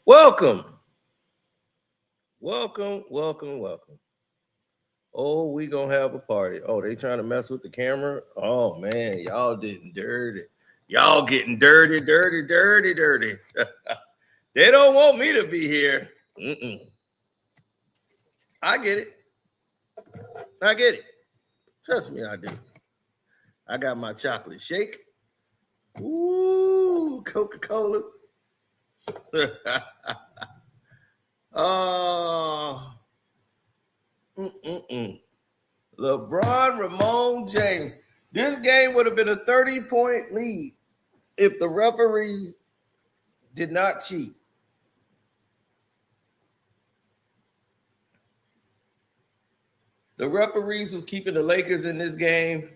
Welcome. Welcome. Oh, we gonna have a party. Oh, they trying to mess with the camera? Oh man, y'all getting dirty. Y'all getting dirty. They don't want me to be here. I get it. Trust me, I do. I got my chocolate shake. Ooh, Coca-Cola. Oh. LeBron, Ramon James. This game would have been a 30-point lead if the referees did not cheat. The referees was keeping the Lakers in this game,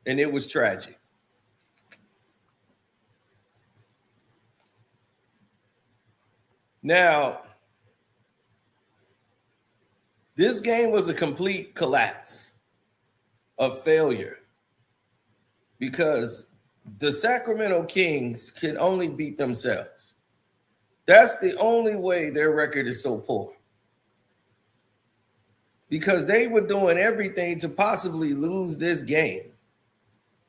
and it was tragic. Now, this game was a complete collapse, a failure, because the Sacramento Kings can only beat themselves. That's the only way their record is so poor. Because they were doing everything to possibly lose this game.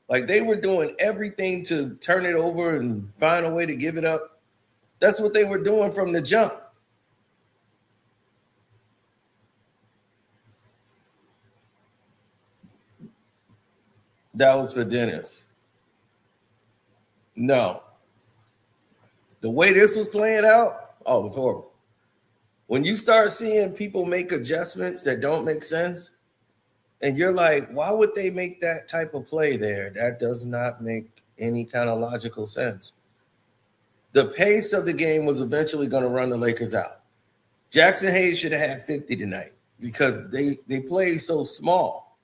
Like they were doing everything to turn it over and find a way to give it up. That's what they were doing from the jump. That was for Dennis. No. The way this was playing out, it was horrible. When you start seeing people make adjustments that don't make sense, and you're like, why would they make that type of play there? That does not make any kind of logical sense. The pace of the game was eventually going to run the Lakers out. Jackson Hayes should have had 50 tonight because they played so small.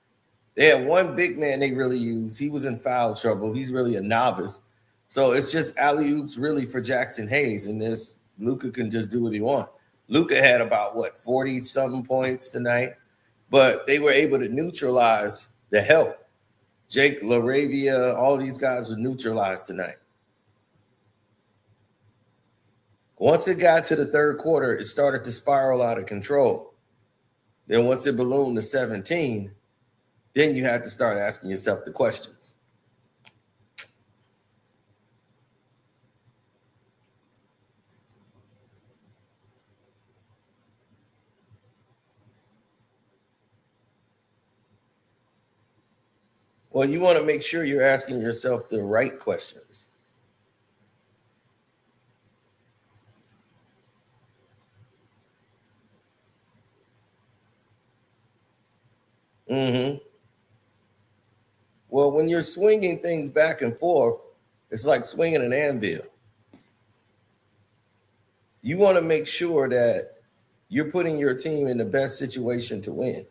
They had one big man they really used. He was in foul trouble. He's really a novice. So it's just alley-oops really for Jackson Hayes. And this Luka can just do what he wants. Luka had about, 40-something points tonight. But they were able to neutralize the help. Jake LaRavia, all these guys were neutralized tonight. Once it got to the third quarter, it started to spiral out of control. Then once it ballooned to 17, then you had to start asking yourself the questions. Well, you want to make sure you're asking yourself the right questions. Well, when you're swinging things back and forth, it's like swinging an anvil. You want to make sure that you're putting your team in the best situation to win.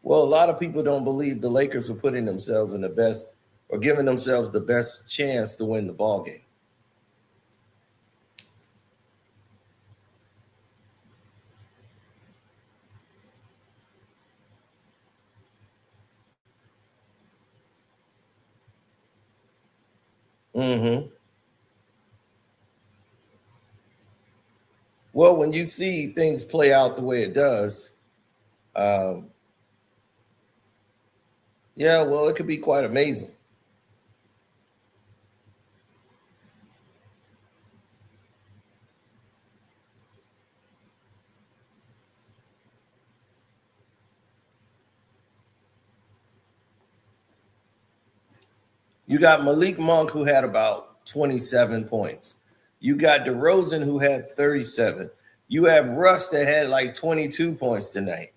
Well, a lot of people don't believe the Lakers were putting themselves in the best or giving themselves the best chance to win the ball game. Well, when you see things play out the way it does, yeah, well, it could be quite amazing. You got Malik Monk, who had about 27 points. You got Derozan, who had 37. You have Russ that had like 22 points tonight.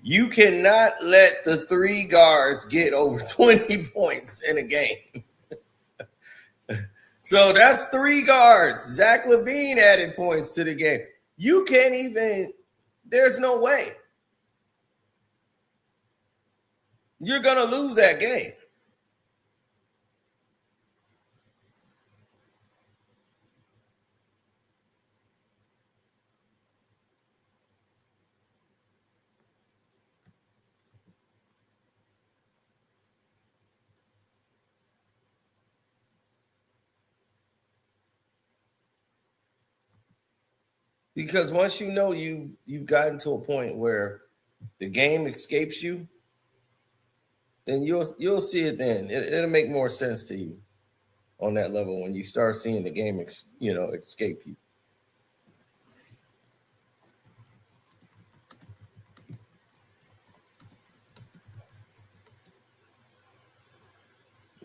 You cannot let the three guards get over 20 points in a game. So that's three guards. Zach LaVine added points to the game. You can't even, there's no way. You're going to lose that game. Because once you know you've gotten to a point where the game escapes you, then you'll see it then. It'll make more sense to you on that level when you start seeing the game escape you.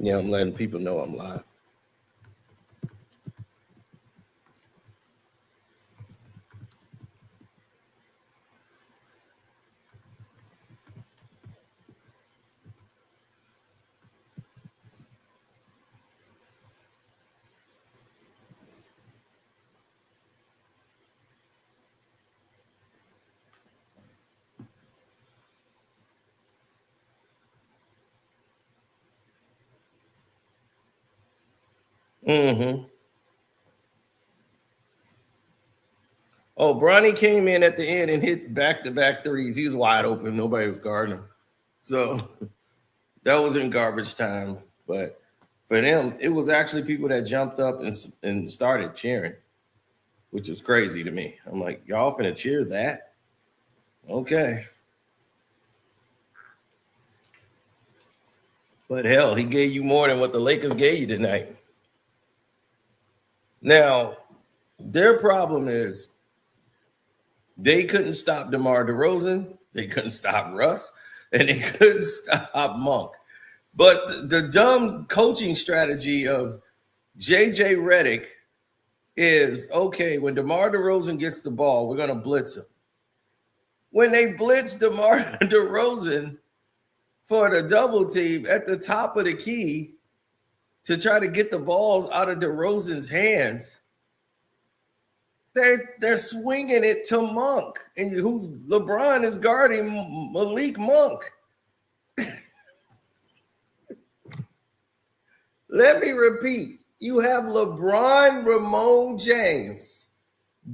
Yeah, I'm letting people know I'm live. Mm-hmm. Oh, Bronny came in at the end and hit back-to-back threes. He was wide open. Nobody was guarding him. So that was in garbage time. But for them, it was actually people that jumped up and started cheering, which was crazy to me. I'm like, y'all finna cheer that? Okay. But hell, he gave you more than what the Lakers gave you tonight. Now, their problem is they couldn't stop DeMar DeRozan, they couldn't stop Russ, and they couldn't stop Monk. But the dumb coaching strategy of JJ Redick is, okay, when DeMar DeRozan gets the ball, we're going to blitz him. When they blitz DeMar DeRozan for the double team at the top of the key to try to get the balls out of DeRozan's hands, they're swinging it to Monk, and who's LeBron is guarding Malik Monk. Let me repeat. You have LeBron Ramon James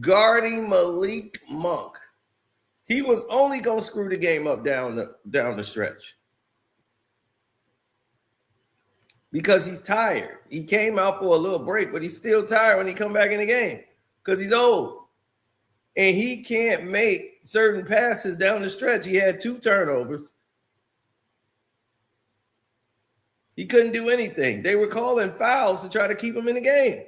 guarding Malik Monk. He was only going to screw the game up down the stretch because he's tired. He came out for a little break, but he's still tired when he come back in the game because he's old. And he can't make certain passes down the stretch. He had 2 turnovers. He couldn't do anything. They were calling fouls to try to keep him in the game.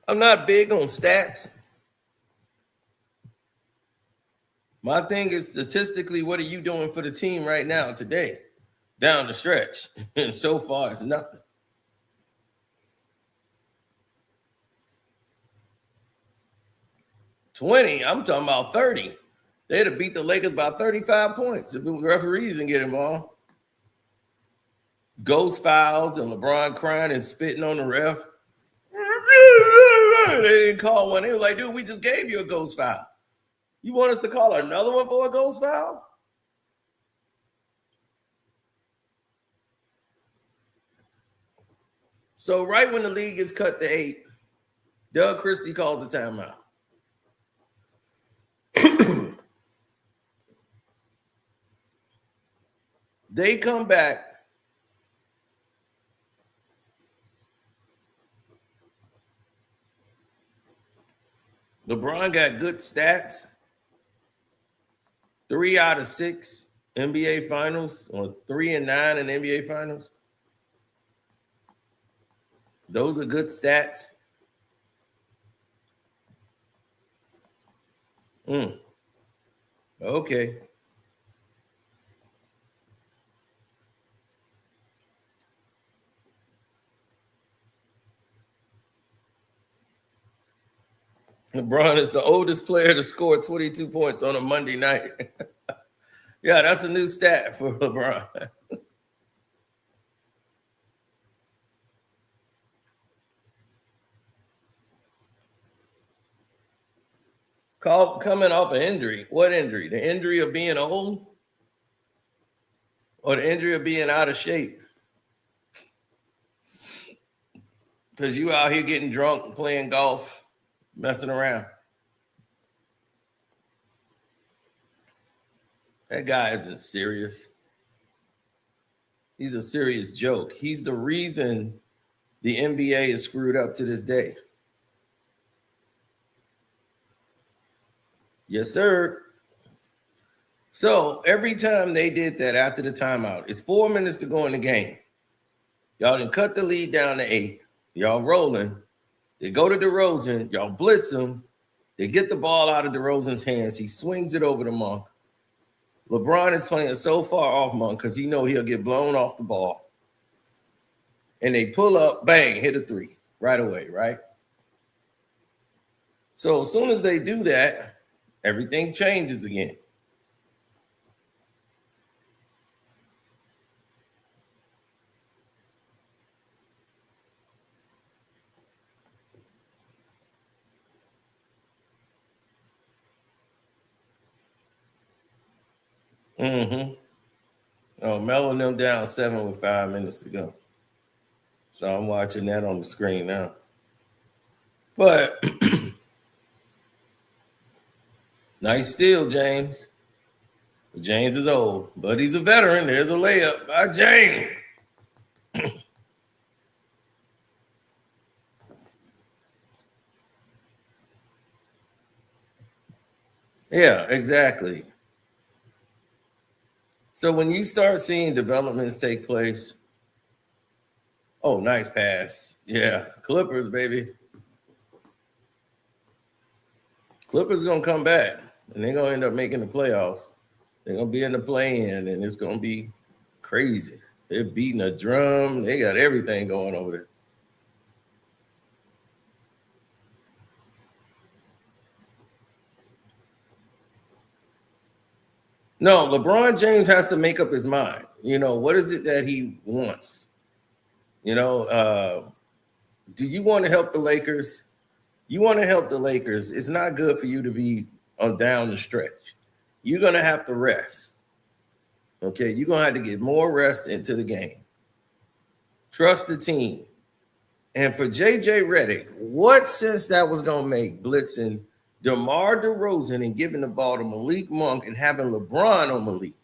I'm not big on stats. My thing is statistically, what are you doing for the team right now today, down the stretch? And so far, it's nothing. $20, I'm talking about 30. They'd have beat the Lakers by 35 points if the referees didn't get involved. Ghost fouls and LeBron crying and spitting on the ref. They didn't call one. They were like, dude, we just gave you a ghost foul. You want us to call another one for a ghost foul? So right when the league is cut to 8, Doug Christie calls a timeout. They come back. LeBron got good stats. 3 out of 6 NBA finals, or 3 and 9 in NBA finals. Those are good stats. Okay. LeBron is the oldest player to score 22 points on a Monday night. Yeah, that's a new stat for LeBron. Coming off an injury. What injury? The injury of being old? Or the injury of being out of shape? Because you out here getting drunk, playing golf, messing around. That guy isn't serious. He's a serious joke. He's the reason the NBA is screwed up to this day. Yes, sir. So every time they did that after the timeout, it's 4 minutes to go in the game. Y'all done cut the lead down to 8. Y'all rolling. They go to Derozan. Y'all blitz him. They get the ball out of Derozan's hands. He swings it over to Monk. LeBron is playing so far off Monk because he know he'll get blown off the ball. And they pull up, bang, hit a 3 right away, right? So as soon as they do that, everything changes again. Mm-hmm. Oh, Melo and them down 7 with 5 minutes to go. So I'm watching that on the screen now. But nice steal, James. James is old, but he's a veteran. There's a layup by James. Yeah, exactly. So when you start seeing developments take place, oh, nice pass. Yeah, Clippers, baby. Clippers going to come back, and they're going to end up making the playoffs. They're going to be in the play-in, and it's going to be crazy. They're beating a drum. They got everything going over there. No, LeBron James has to make up his mind. You know, what is it that he wants? You know, do you want to help the Lakers? You want to help the Lakers. It's not good for you to be on down the stretch. You're going to have to rest. Okay, you're going to have to get more rest into the game. Trust the team. And for JJ Redick, what sense that was going to make blitzing DeMar DeRozan and giving the ball to Malik Monk and having LeBron on Malik,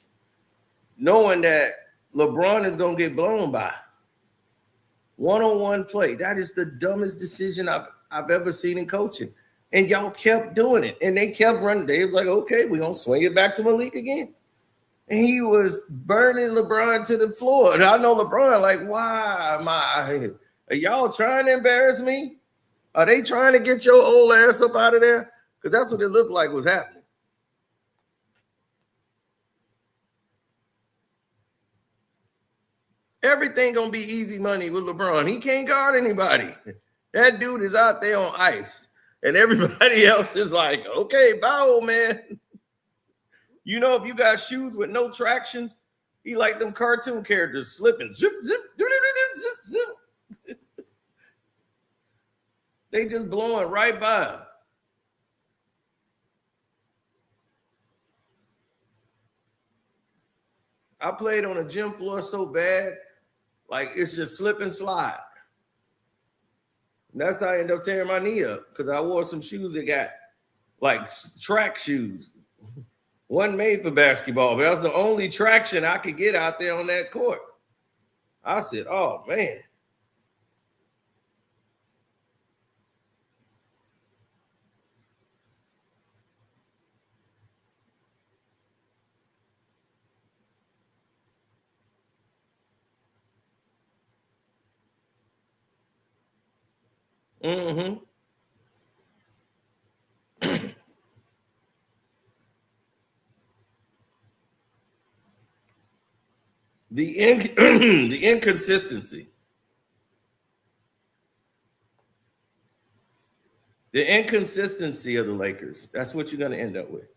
knowing that LeBron is going to get blown by one-on-one play. That is the dumbest decision I've ever seen in coaching. And y'all kept doing it. And they kept running. They was like, okay, we're going to swing it back to Malik again. And he was burning LeBron to the floor. And I know LeBron like, why am are y'all trying to embarrass me? Are they trying to get your old ass up out of there? Because that's what it looked like was happening. Everything going to be easy money with LeBron. He can't guard anybody. That dude is out there on ice. And everybody else is like, okay, bye, old man. You know, if you got shoes with no tractions, he like them cartoon characters slipping. Zip, zip, zip, zip, zip. They just blowing right by him. I played on a gym floor so bad, like it's just slip and slide. And that's how I ended up tearing my knee up because I wore some shoes that got like track shoes. One made for basketball, but that was the only traction I could get out there on that court. I said, oh, man. Mm-hmm. The inconsistency. The inconsistency of the Lakers. That's what you're going to end up with.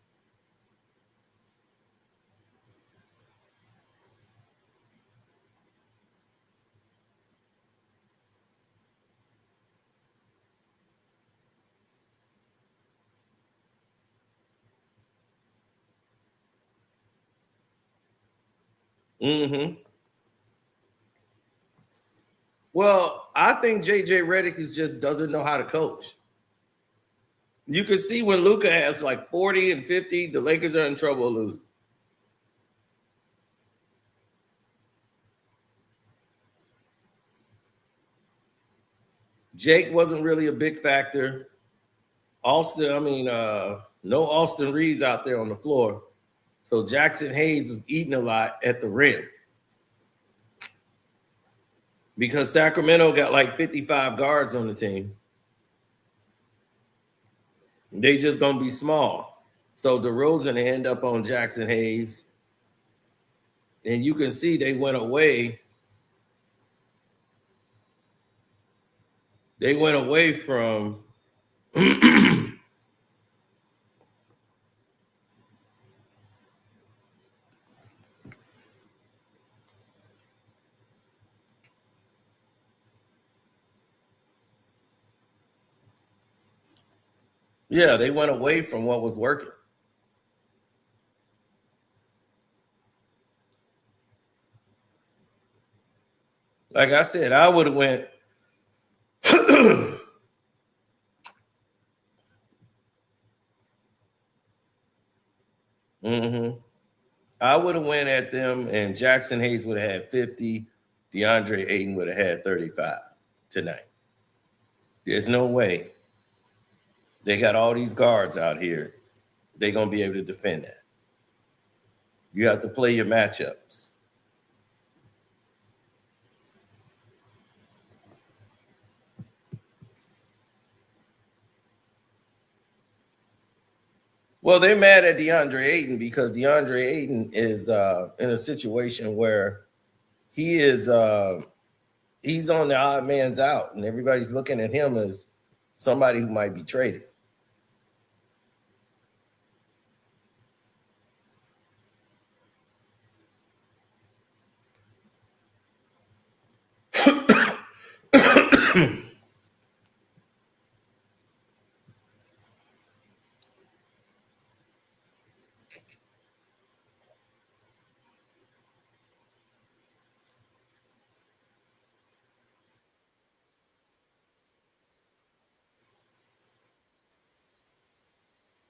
Mm-hmm. Well, I think JJ Redick just doesn't know how to coach. You can see when Luka has like 40 and 50, the Lakers are in trouble losing. Jake wasn't really a big factor. No Austin Reeves out there on the floor. So Jackson Hayes was eating a lot at the rim. Because Sacramento got like 55 guards on the team. They just gonna be small. So Derozan end up on Jackson Hayes. And you can see they went away. They went away from yeah, they went away from what was working. Like I said, I would have went mm-hmm. I would have went at them, and Jackson Hayes would have had 50. DeAndre Ayton would have had 35 tonight. There's no way. They got all these guards out here. They're going to be able to defend that. You have to play your matchups. Well, they're mad at DeAndre Ayton because DeAndre Ayton is in a situation where he is he's on the odd man's out, and everybody's looking at him as somebody who might be traded.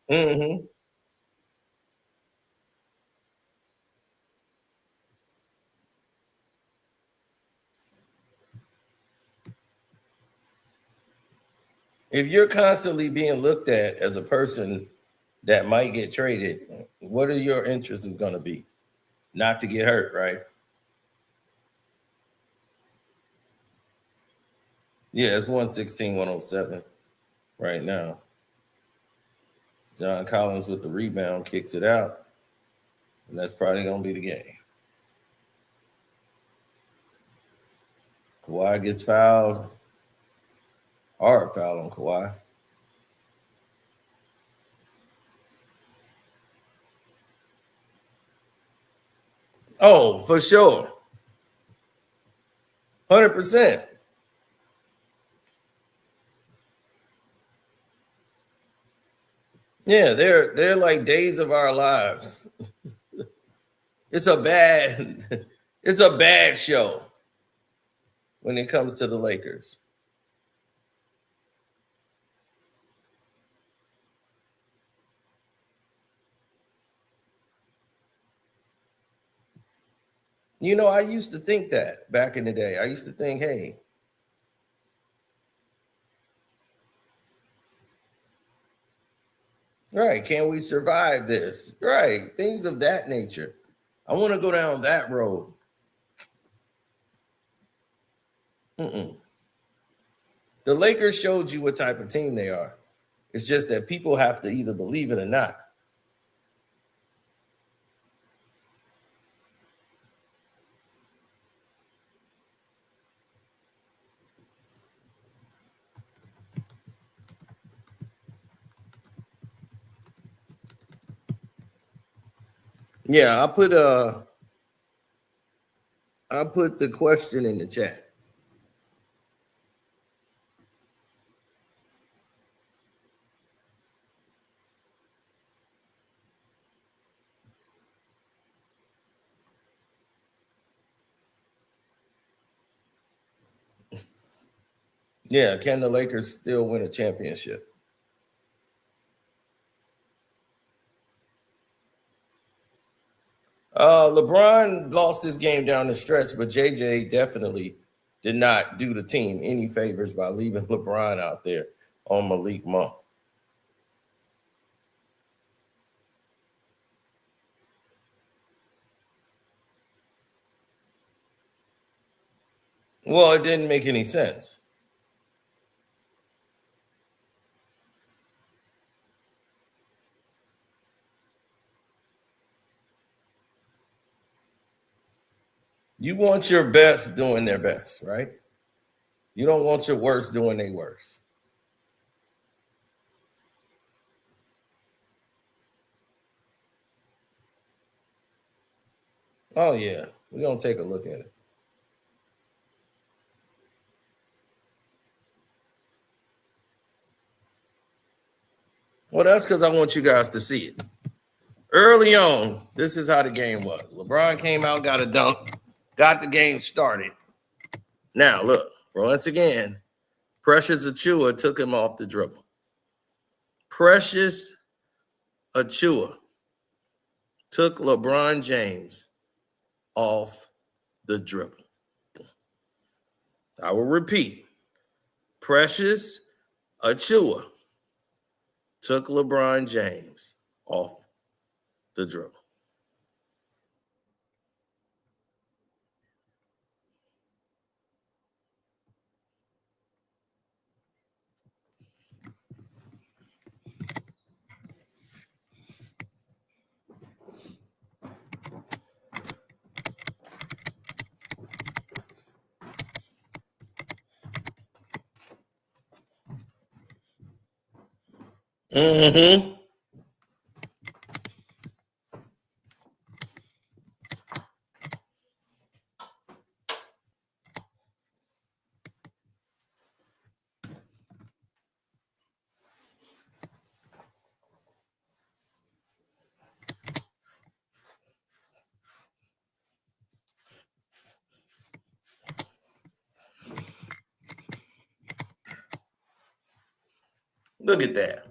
Mm-hmm. If you're constantly being looked at as a person that might get traded, what are your interests going to be? Not to get hurt, right? Yeah, it's 116-107 right now. John Collins with the rebound kicks it out, and that's probably going to be the game. Kawhi gets fouled. Hard foul on Kawhi. Oh, for sure. 100%. Yeah, they're like days of our lives. It's a bad it's a bad show when it comes to the Lakers. You know, I used to think that back in the day. I used to think, hey, right, can we survive this? Right, things of that nature. I want to go down that road. Mm-mm. The Lakers showed you what type of team they are. It's just that people have to either believe it or not. Yeah, I put the question in the chat. Yeah, can the Lakers still win a championship? LeBron lost his game down the stretch, but JJ definitely did not do the team any favors by leaving LeBron out there on Malik Monk. Well, it didn't make any sense. You want your best doing their best, right? You don't want your worst doing their worst. Oh, yeah. We're going to take a look at it. Well, that's because I want you guys to see it. Early on, this is how the game was. LeBron came out, got a dunk, got the game started. Now, look, once again, Precious Achiuwa took him off the dribble. Precious Achiuwa took LeBron James off the dribble. I will repeat. Precious Achiuwa took LeBron James off the dribble. Mm-hmm. Look at that.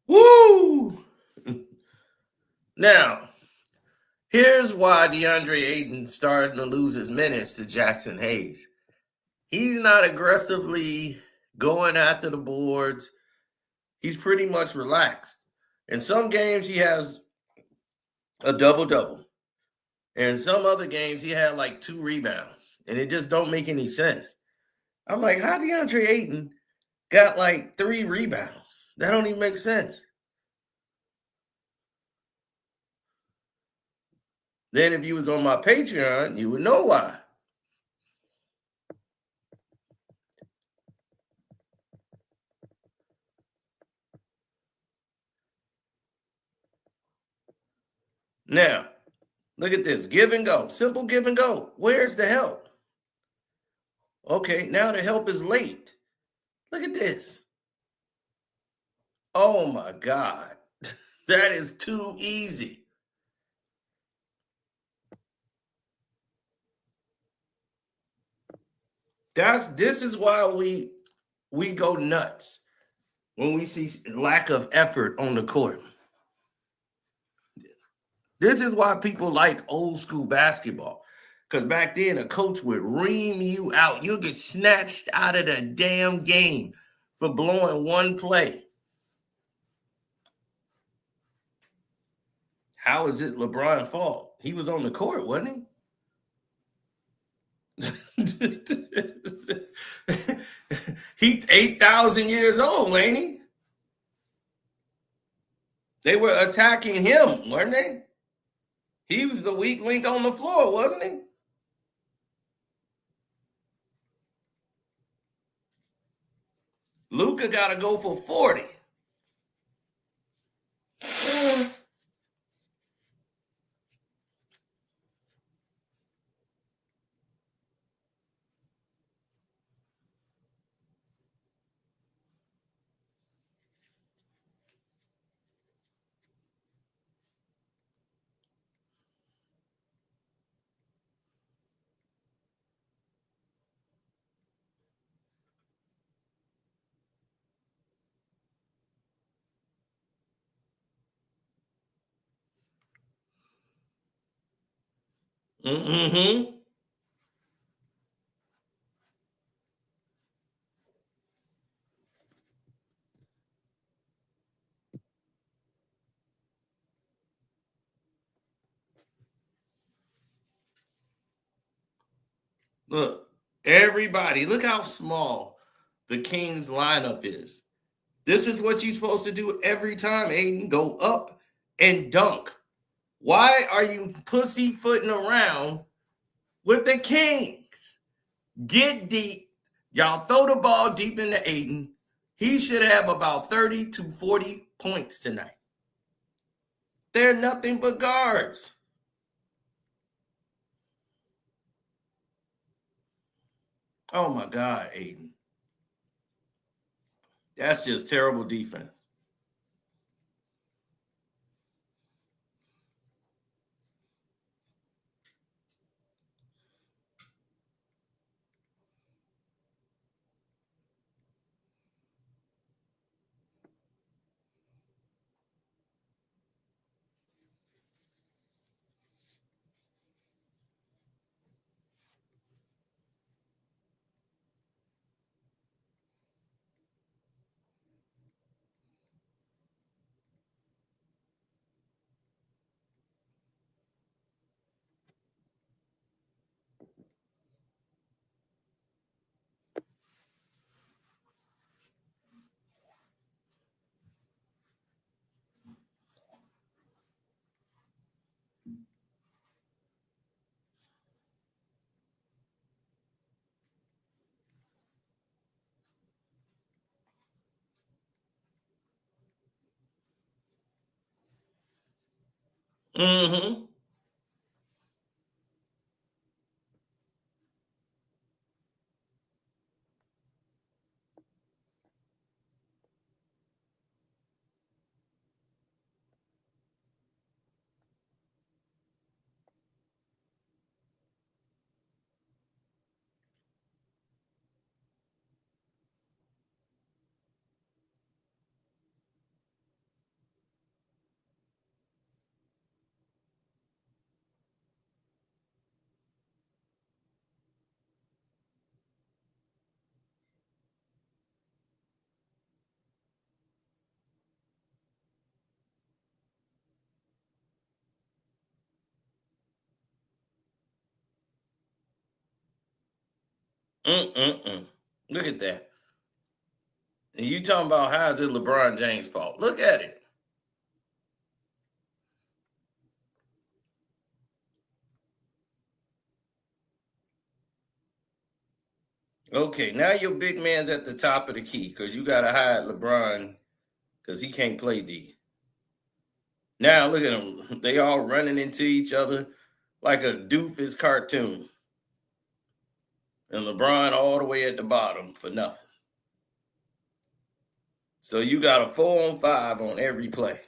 Woo! Now, here's why DeAndre Ayton started to lose his minutes to Jackson Hayes. He's not aggressively going after the boards. He's pretty much relaxed. In some games, he has a double-double. And in some other games, he had like 2 rebounds. And it just don't make any sense. I'm like, how DeAndre Ayton got like 3 rebounds? That don't even make sense. Then if you was on my Patreon, you would know why. Now, look at this. Give and go. Simple give and go. Where's the help? Okay, now the help is late. Look at this. Oh my God. That is too easy. This is why we go nuts when we see lack of effort on the court. This is why people like old school basketball. Because back then, a coach would ream you out. You'll get snatched out of the damn game for blowing one play. How is it LeBron's fault? He was on the court, wasn't he? He's 8,000 years old, ain't he? They were attacking him, weren't they? He was the weak link on the floor, wasn't he? Luka got to go for 40. Mm-hmm. Look, everybody, look how small the Kings lineup is. This is what you're supposed to do every time, Aiden. Go up and dunk. Why are you pussyfooting around with the Kings? Get deep. Y'all throw the ball deep into Aiden. He should have about 30 to 40 points tonight. They're nothing but guards. Oh my God, Aiden. That's just terrible defense. Mm-hmm. Mm-mm-mm. Look at that. And you talking about how is it LeBron James' fault? Look at it. Okay, now your big man's at the top of the key because you got to hide LeBron because he can't play D. Now look at them. They all running into each other like a doofus cartoon. And LeBron all the way at the bottom for nothing. So you got a 4-on-5 on every play.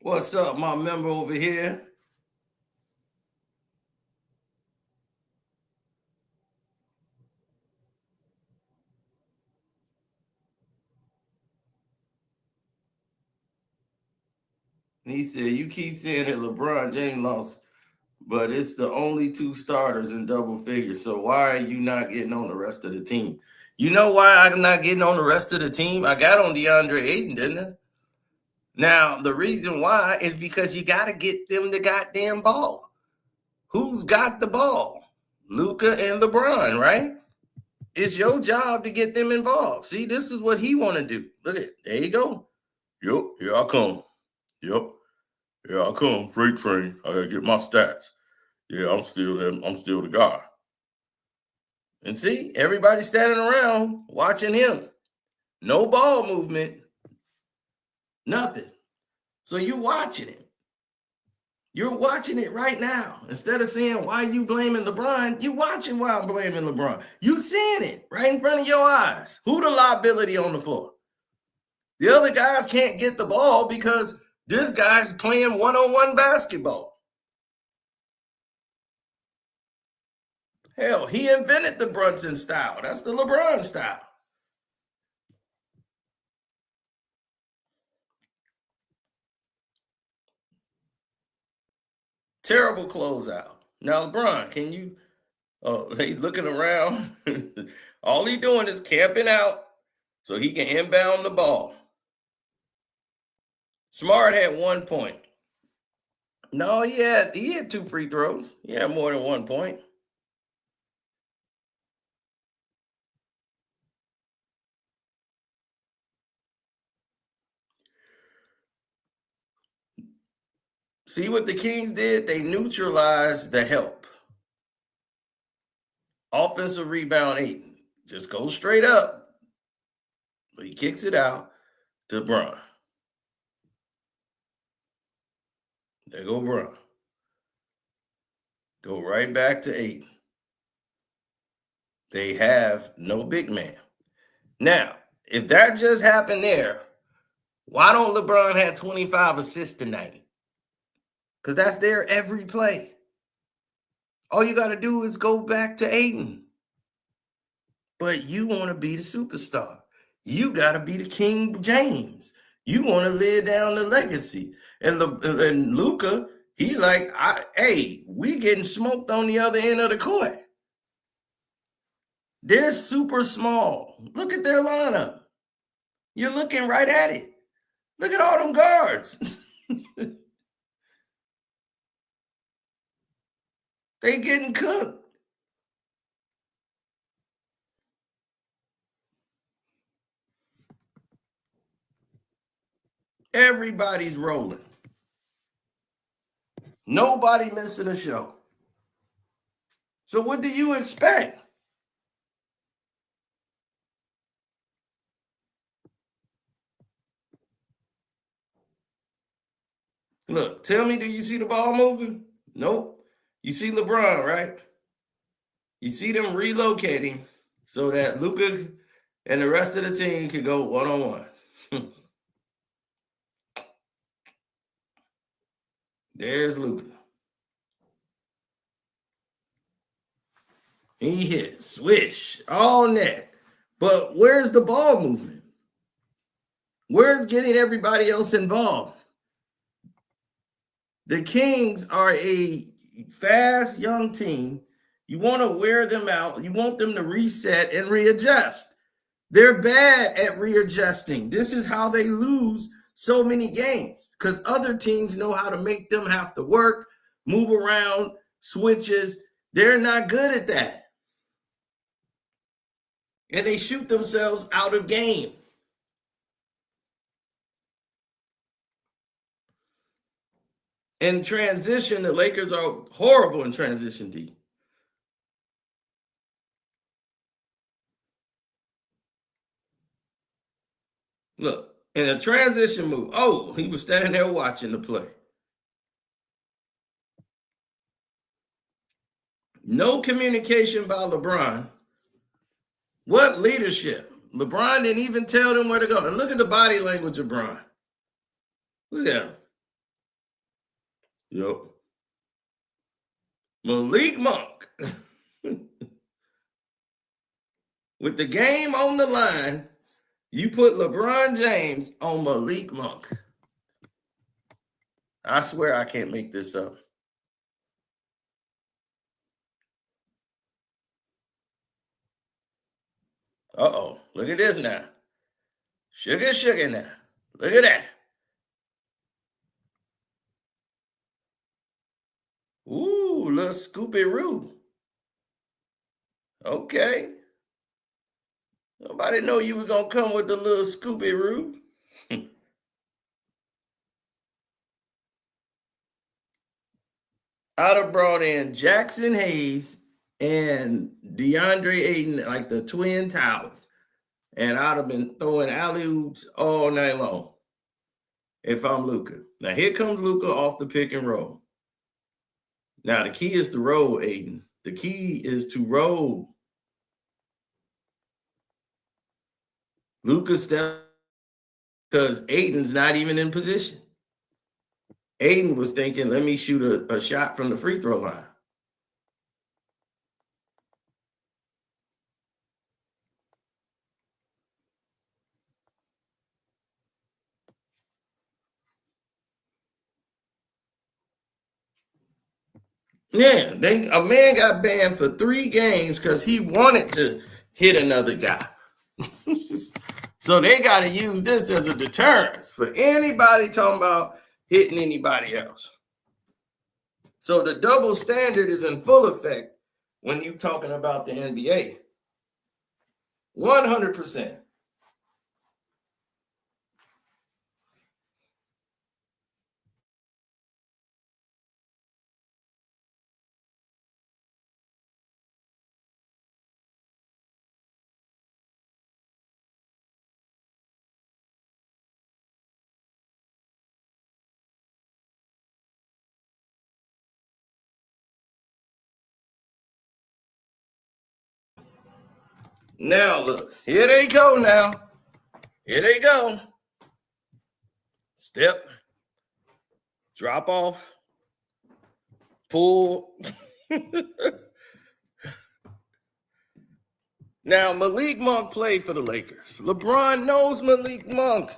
What's up, my member over here? He said, you keep saying that LeBron James lost, but it's the only two starters in double figures. So why are you not getting on the rest of the team? You know why I'm not getting on the rest of the team? I got on DeAndre Ayton, didn't I? Now, the reason why is because you got to get them the goddamn ball. Who's got the ball? Luka and LeBron, right? It's your job to get them involved. See, this is what he want to do. Look at, there you go. Yep, here I come. Yep, here I come. Freight train. I gotta get my stats. Yeah, I'm still the guy. And see, everybody standing around watching him. No ball movement, nothing. So you watching it. You're watching it right now. Instead of saying why you blaming LeBron, you watching why I'm blaming LeBron. You seeing it right in front of your eyes. Who the liability on the floor? The other guys can't get the ball because this guy's playing one-on-one basketball. Hell, he invented the Brunson style. That's the LeBron style. Terrible closeout. Now, LeBron, can you? Oh, they looking around. All he doing is camping out so he can inbound the ball. Smart had 1 point. No, he had 2 free throws. He had more than 1 point. See what the Kings did? They neutralized the help. Offensive rebound 8. Just go straight up. But he kicks it out to Bron. There go Bron. Go right back to 8. They have no big man. Now, if that just happened there, why don't LeBron have 25 assists tonight? Because that's there every play. All you got to do is go back to Aiden. But you want to be the superstar. You got to be the King James. You want to lay down the legacy. And Luka, he like, hey, we getting smoked on the other end of the court. They're super small. Look at their lineup. You're looking right at it. Look at all them guards. They getting cooked. Everybody's rolling. Nobody missing a show. So what do you expect? Look, tell me, do you see the ball moving? Nope. You see LeBron, right? You see them relocating so that Luka and the rest of the team can go one-on-one. There's Luka. He hit, swish, all net. But where's the ball movement? Where's getting everybody else involved? The Kings are a fast young team. You want to wear them out. You want them to reset and readjust. They're bad at readjusting. This is how they lose so many games because other teams know how to make them have to work, move around, switches. They're not good at that. And they shoot themselves out of games. In transition, the Lakers are horrible in transition D. Look, in a transition move. Oh, he was standing there watching the play. No communication by LeBron. What leadership? LeBron didn't even tell them where to go. And look at the body language of LeBron. Look at him. Yep. Malik Monk. With the game on the line, you put LeBron James on Malik Monk. I swear I can't make this up. Uh-oh. Look at this now. Sugar now. Look at that. Ooh, little Scoopy-Roo. Okay. Nobody know you were going to come with the little Scooby-Roo. I'd have brought in Jackson Hayes and DeAndre Ayton like the Twin Towers. And I'd have been throwing alley-oops all night long if I'm Luka. Now, here comes Luka off the pick and roll. Now, the key is to roll, Aiden. The key is to roll. Luka step because Aiden's not even in position. Aiden was thinking, let me shoot a shot from the free throw line. Yeah, a man got banned for 3 games because he wanted to hit another guy. So they got to use this as a deterrence for anybody talking about hitting anybody else. So the double standard is in full effect when you're talking about the NBA. 100%. Now look, here they go now. Here they go. Step, drop off, pull. Now, Malik Monk played for the Lakers. LeBron knows Malik Monk.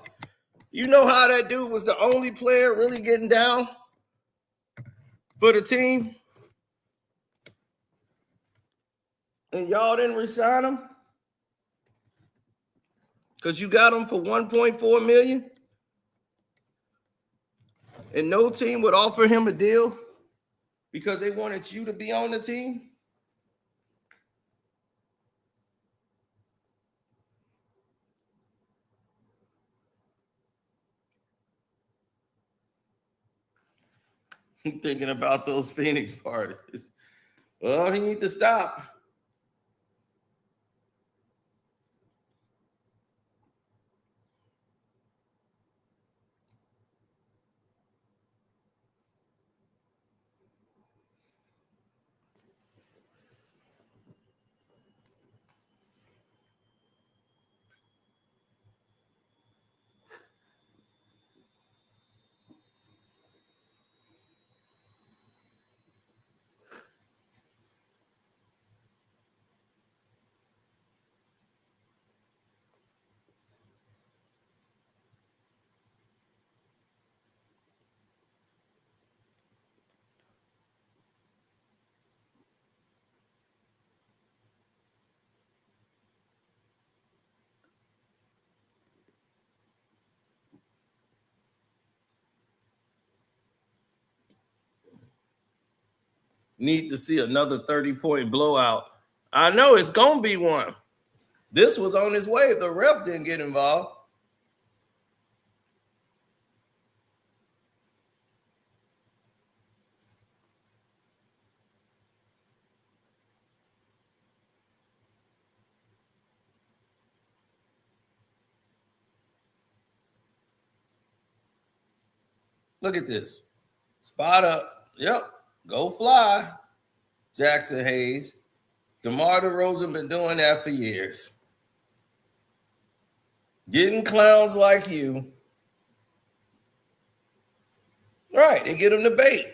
You know how that dude was the only player really getting down for the team? And y'all didn't resign him? Because you got him for $1.4 million? And no team would offer him a deal because they wanted you to be on the team? I'm thinking about those Phoenix parties. Well, he needs to stop. Need to see another 30-point blowout. I know it's going to be one. This was on his way if the ref didn't get involved. Look at this. Spot up. Yep. Go fly. Jackson Hayes. DeMar DeRozan been doing that for years. Getting clowns like you. Right. They get him the bait.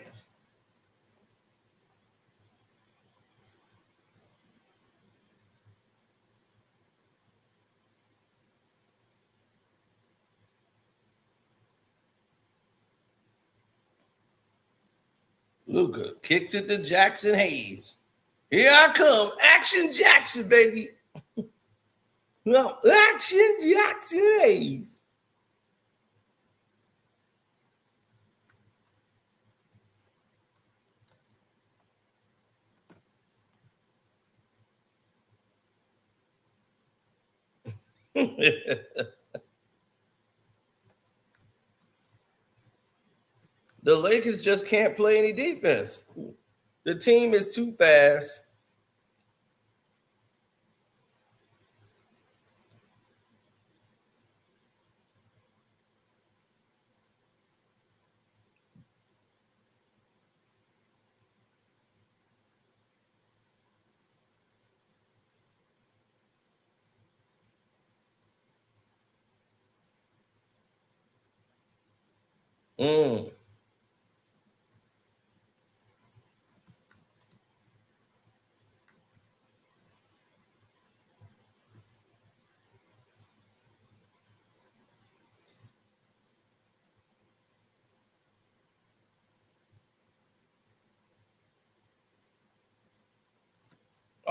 Luka kicks it to Jackson Hayes. Here I come. Action Jackson, baby. No, Action Jackson Hayes. The Lakers just can't play any defense. The team is too fast. Mm.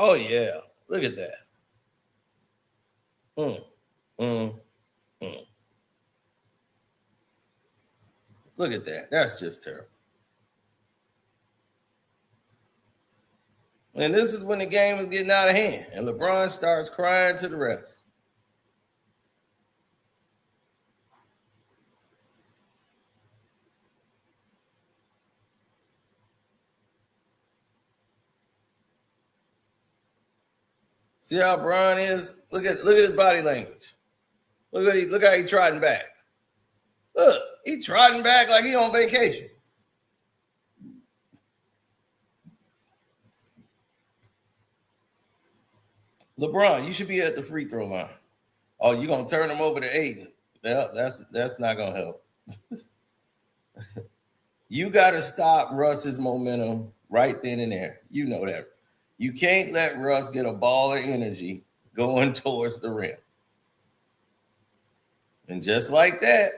Oh, yeah. Look at that. Mm, mm, mm. Look at that. That's just terrible. And this is when the game was getting out of hand. And LeBron starts crying to the refs. See how Bron is? Look at his body language. Look how he trotting back. Look, he trotting back like he on vacation. LeBron, you should be at the free throw line. Oh, you gonna turn him over to Aiden? That's not gonna help. You gotta stop Russ's momentum right then and there. You know that. You can't let Russ get a ball of energy going towards the rim. And just like that,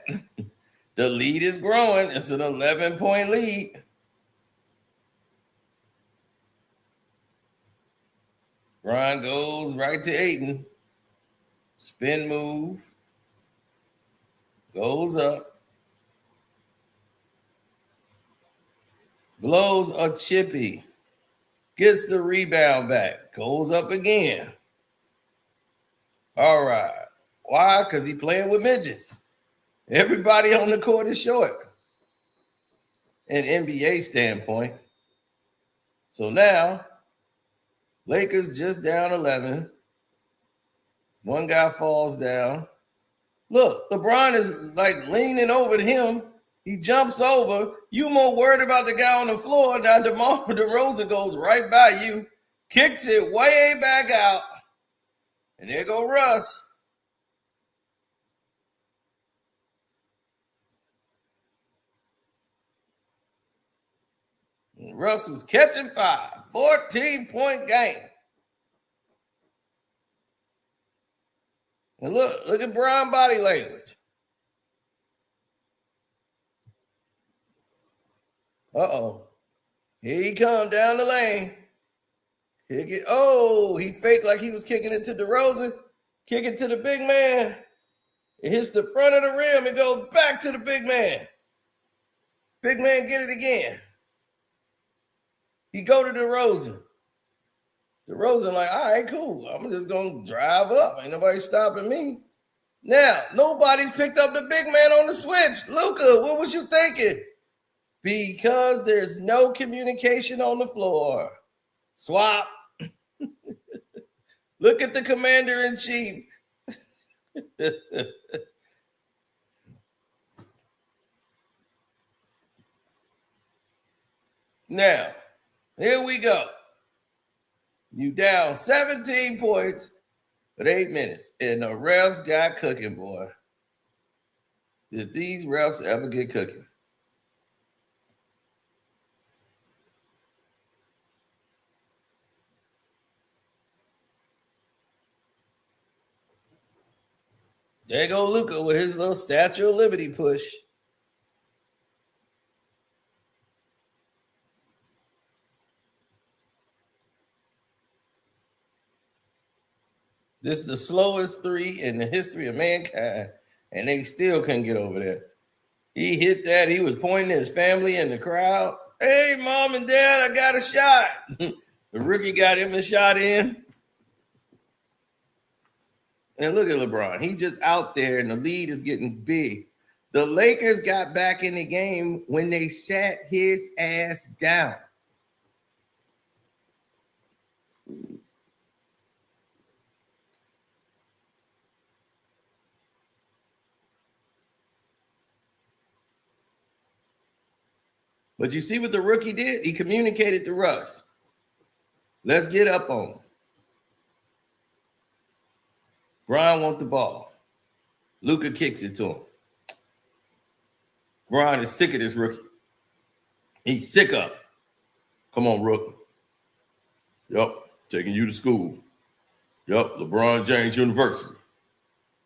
the lead is growing. It's an 11-point lead. Bron goes right to Aiden. Spin move. Goes up. Blows a chippy. Gets the rebound back. Goes up again. All right. Why? Because he playing with midgets. Everybody on the court is short. An NBA standpoint. So now, Lakers just down 11. One guy falls down. Look, LeBron is like leaning over to him. He jumps over. You more worried about the guy on the floor. Now Demar Derozan goes right by you, kicks it way back out. And there go Russ. And Russ was catching fire. 14-point game. And look at Bron body language. Uh-oh. Here he come down the lane. Kick it. Oh, he faked like he was kicking it to DeRozan. Kick it to the big man. It hits the front of the rim. It goes back to the big man. Big man get it again. He go to DeRozan. DeRozan like, all right, cool. I'm just going to drive up. Ain't nobody stopping me. Now, nobody's picked up the big man on the switch. Luka, what was you thinking? Because there's no communication on the floor. Swap. Look at the commander-in-chief. Now, here we go. You down 17 points with 8 minutes. And the refs got cooking, boy. Did these refs ever get cooking? There go Luka with his little Statue of Liberty push. This is the slowest 3 in the history of mankind, and they still couldn't get over there. He hit that. He was pointing at his family in the crowd. Hey, mom and dad, I got a shot. The rookie got him a shot in. And look at LeBron. He's just out there, and the lead is getting big. The Lakers got back in the game when they sat his ass down. But you see what the rookie did? He communicated to Russ. Let's get up on him. Bron wants the ball. Luka kicks it to him. Bron is sick of this rookie. He's sick of him. Come on, Rook. Yup, taking you to school. Yup, LeBron James University.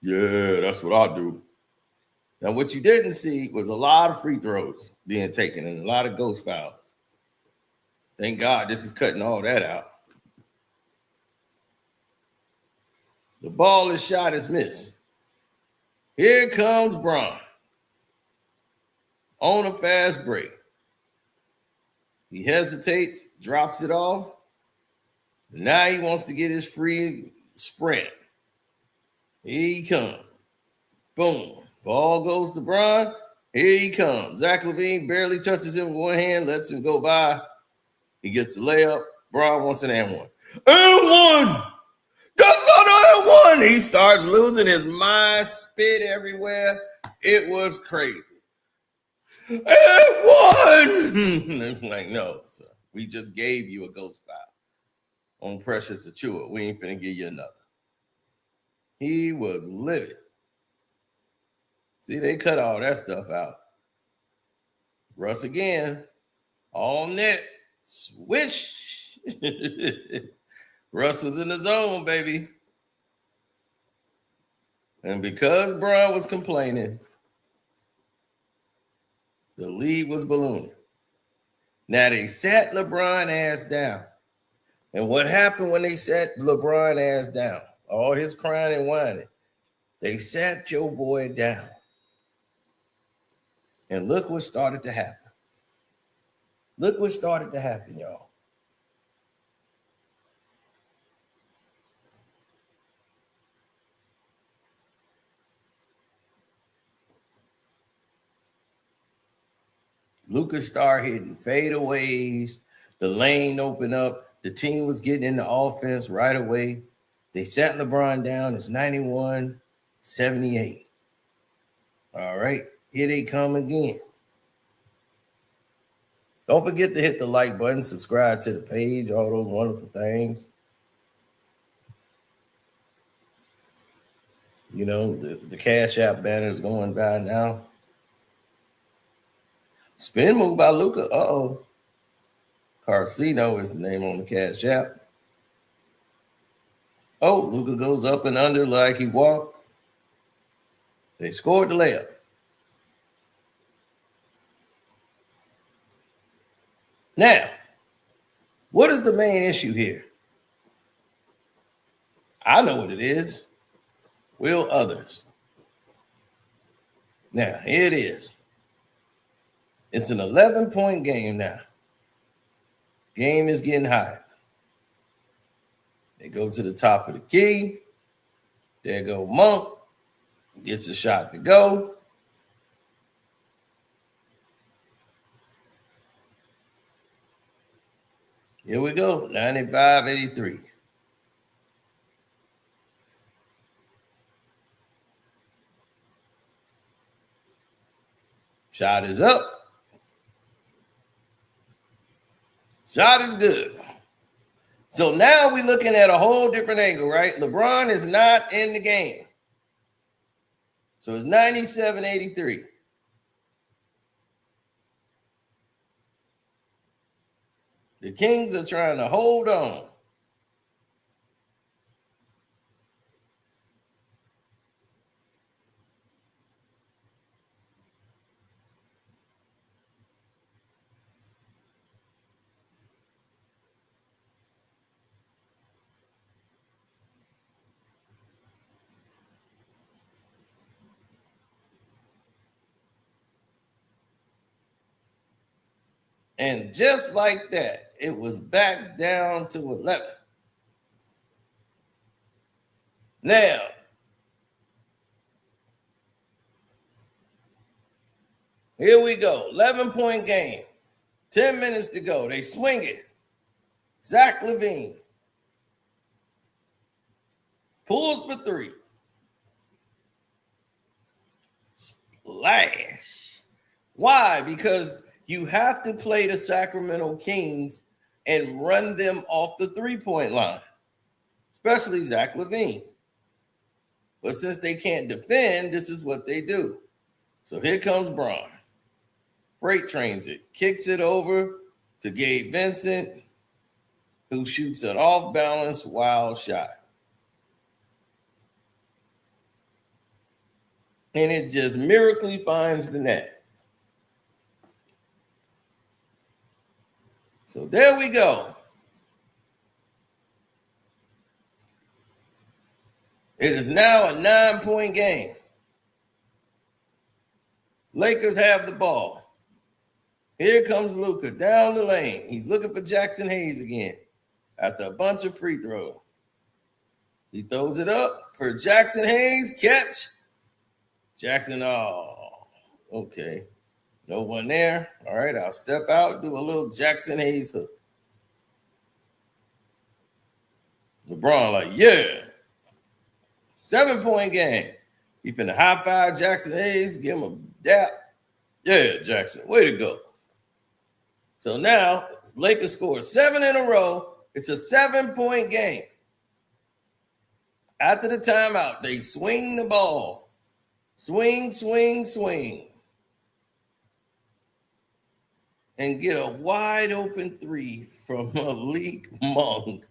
Yeah, that's what I do. Now, what you didn't see was a lot of free throws being taken and a lot of ghost fouls. Thank God this is cutting all that out. The ball is shot, is missed. Here comes Bron on a fast break. He hesitates, drops it off. Now he wants to get his free sprint. Here he comes. Boom. Ball goes to Bron. Here he comes. Zach LaVine barely touches him with one hand, lets him go by. He gets a layup. Bron wants an and one. And one! That's not an and one! He starts losing his mind, spit everywhere. It was crazy. And one! It's like, no, sir. We just gave you a ghost foul on Precious Achua. We ain't finna give you another. He was livid. See, they cut all that stuff out. Russ again. All net. Swish. Russ was in the zone, baby. And because Bron was complaining, the lead was ballooning. Now they sat LeBron ass down. And what happened when they sat LeBron ass down? All his crying and whining. They sat your boy down. And look what started to happen. Look what started to happen, y'all. Luka started hitting fadeaways. The lane opened up. The team was getting into offense right away. They sat LeBron down. It's 91-78. All right, here they come again. Don't forget to hit the like button, subscribe to the page, all those wonderful things. You know, the Cash App banner is going by now. Spin move by Luka. Uh-oh. Carcino is the name on the Cash App. Oh, Luka goes up and under like he walked. They scored the layup. Now, what is the main issue here? I know what it is. Will others? Now, here it is. It's an 11-point game now. Game is getting hot. They go to the top of the key. There go Monk. Gets a shot to go. Here we go, 95-83. Shot is up. Shot is good. So now we're looking at a whole different angle, right? LeBron is not in the game. So it's 97-83. The Kings are trying to hold on. And just like that, it was back down to 11. Now, here we go. 11-point game. 10 minutes to go. They swing it. Zach LaVine pulls for three. Splash. Why? Because you have to play the Sacramento Kings and run them off the three-point line, especially Zach LaVine. But since they can't defend, this is what they do. So here comes Bron. Freight trains it, kicks it over to Gabe Vincent, who shoots an off-balance wild shot. And it just miraculously finds the net. So there we go. It is now a 9-point game. Lakers have the ball. Here comes Luka down the lane. He's looking for Jackson Hayes again after a bunch of free throws. He throws it up for Jackson Hayes. Catch. Jackson, okay. No one there. All right, I'll step out, do a little Jackson Hayes hook. LeBron like, yeah. 7-point game. He finna high five Jackson Hayes, give him a dap. Yeah, Jackson, way to go. So now, Lakers score 7 in a row. It's a 7-point game. After the timeout, they swing the ball. Swing, swing, swing. And get a wide open 3 from Malik Monk.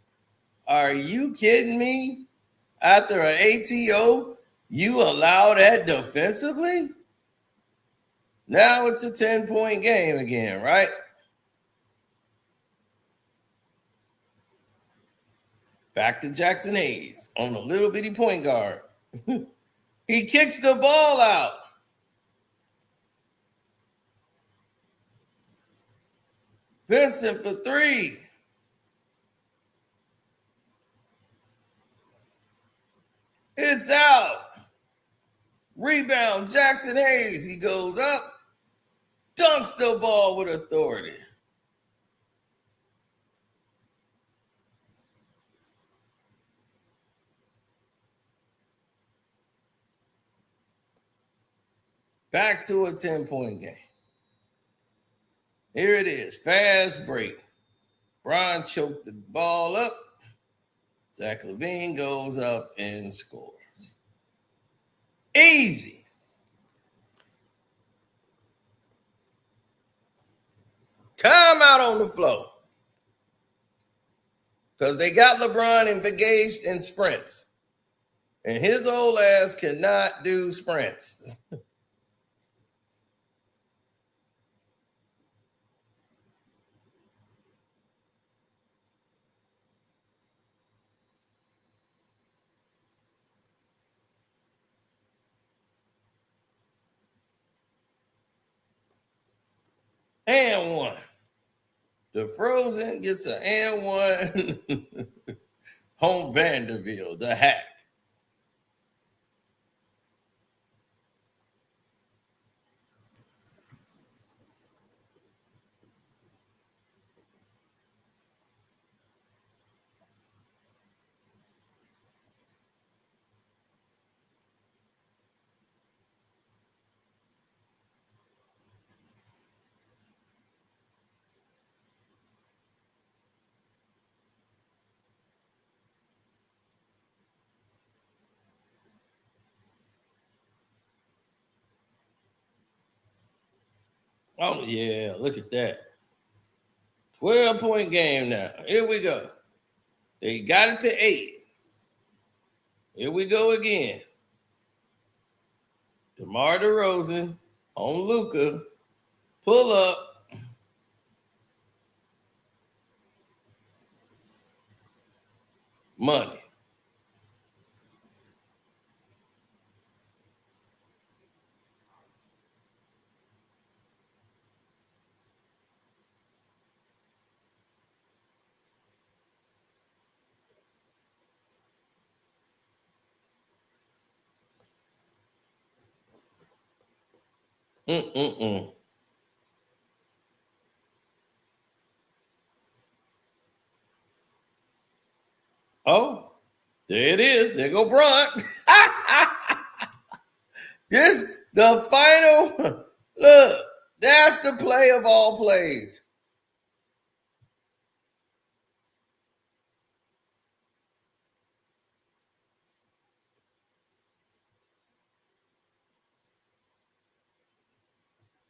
Are you kidding me? After an ATO, you allow that defensively? Now it's a 10-point game again, right? Back to Jackson Hayes on a little bitty point guard. He kicks the ball out. Vincent for 3. It's out. Rebound, Jackson Hayes. He goes up, dunks the ball with authority. Back to a 10-point game. Here it is, fast break. Bron choked the ball up. Zach LaVine goes up and scores. Easy. Timeout on the floor. Because they got LeBron engaged in sprints. And his old ass cannot do sprints. And one. Derozan gets an and one. Home Vanderbilt, the hack. Oh, yeah, look at that. 12-point game now. Here we go. They got it to 8. Here we go again. Demar Derozan on Luka. Pull up. Money. Oh, there it is. There go Bron. The final. Look, that's the play of all plays.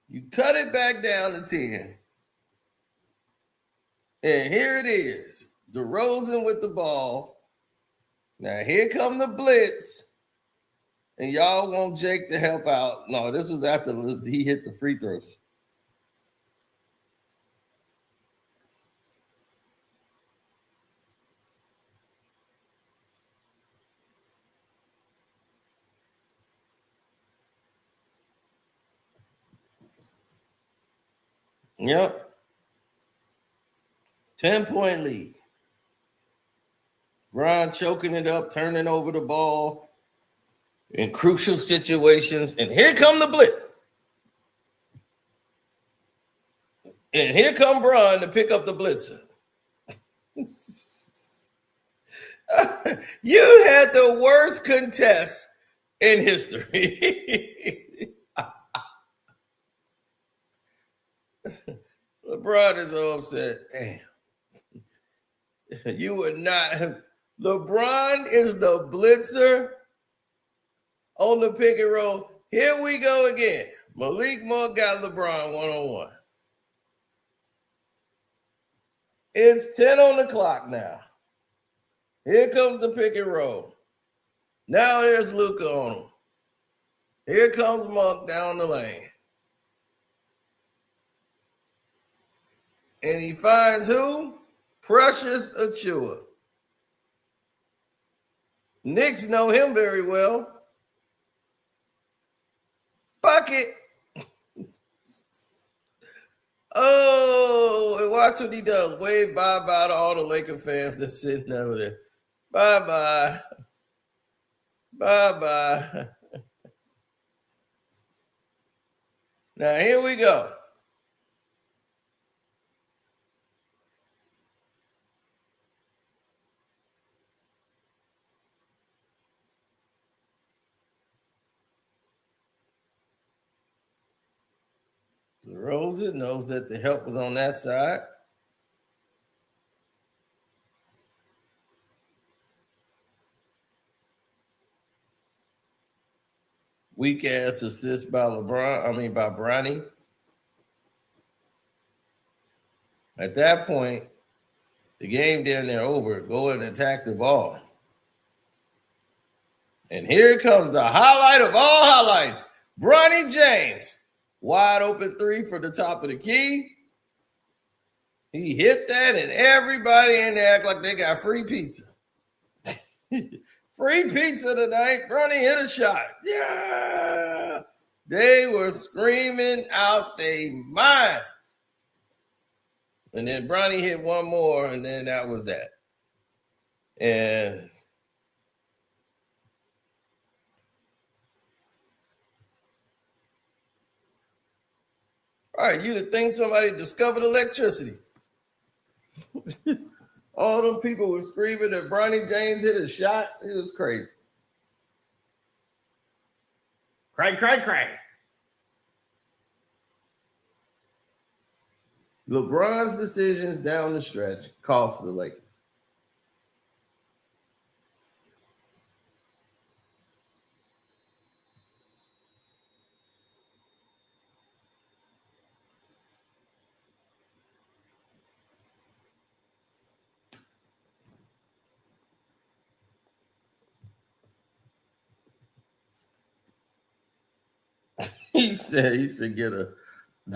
You cut it back down to 10. And here it is. DeRozan with the ball. Now here come the blitz. And y'all want Jake to help out. No, this was after he hit the free throws. Yep. 10-point lead. Bron choking it up, turning over the ball in crucial situations. And here come the blitz. And here come Bron to pick up the blitzer. You had the worst contest in history. LeBron is so upset. Damn. You would not have. LeBron is the blitzer on the pick and roll. Here we go again. Malik Monk got LeBron one-on-one. It's 10 on the clock now. Here comes the pick and roll. Now there's Luka on him. Here comes Monk down the lane. And he finds who? Precious Achiuwa. Knicks know him very well. Bucket. Oh, and watch what he does. Wave bye-bye to all the Laker fans that's sitting over there. Bye-bye. Bye-bye. Now, here we go. Derozan knows that the help was on that side. Weak ass assist by by Bronny. At that point, the game down there over. Go and attack the ball. And here comes the highlight of all highlights. Bronny James. Wide open three for the top of the key. He hit that, and everybody in there act like they got free pizza. Free pizza tonight. Bronny hit a shot. Yeah. They were screaming out their minds. And then Bronny hit one more, and then that was that. And all right, you'd think somebody discovered electricity. All them people were screaming that Bronny James hit a shot. It was crazy. Cray, cray, cray. LeBron's decisions down the stretch cost the Lakers. He said he should get a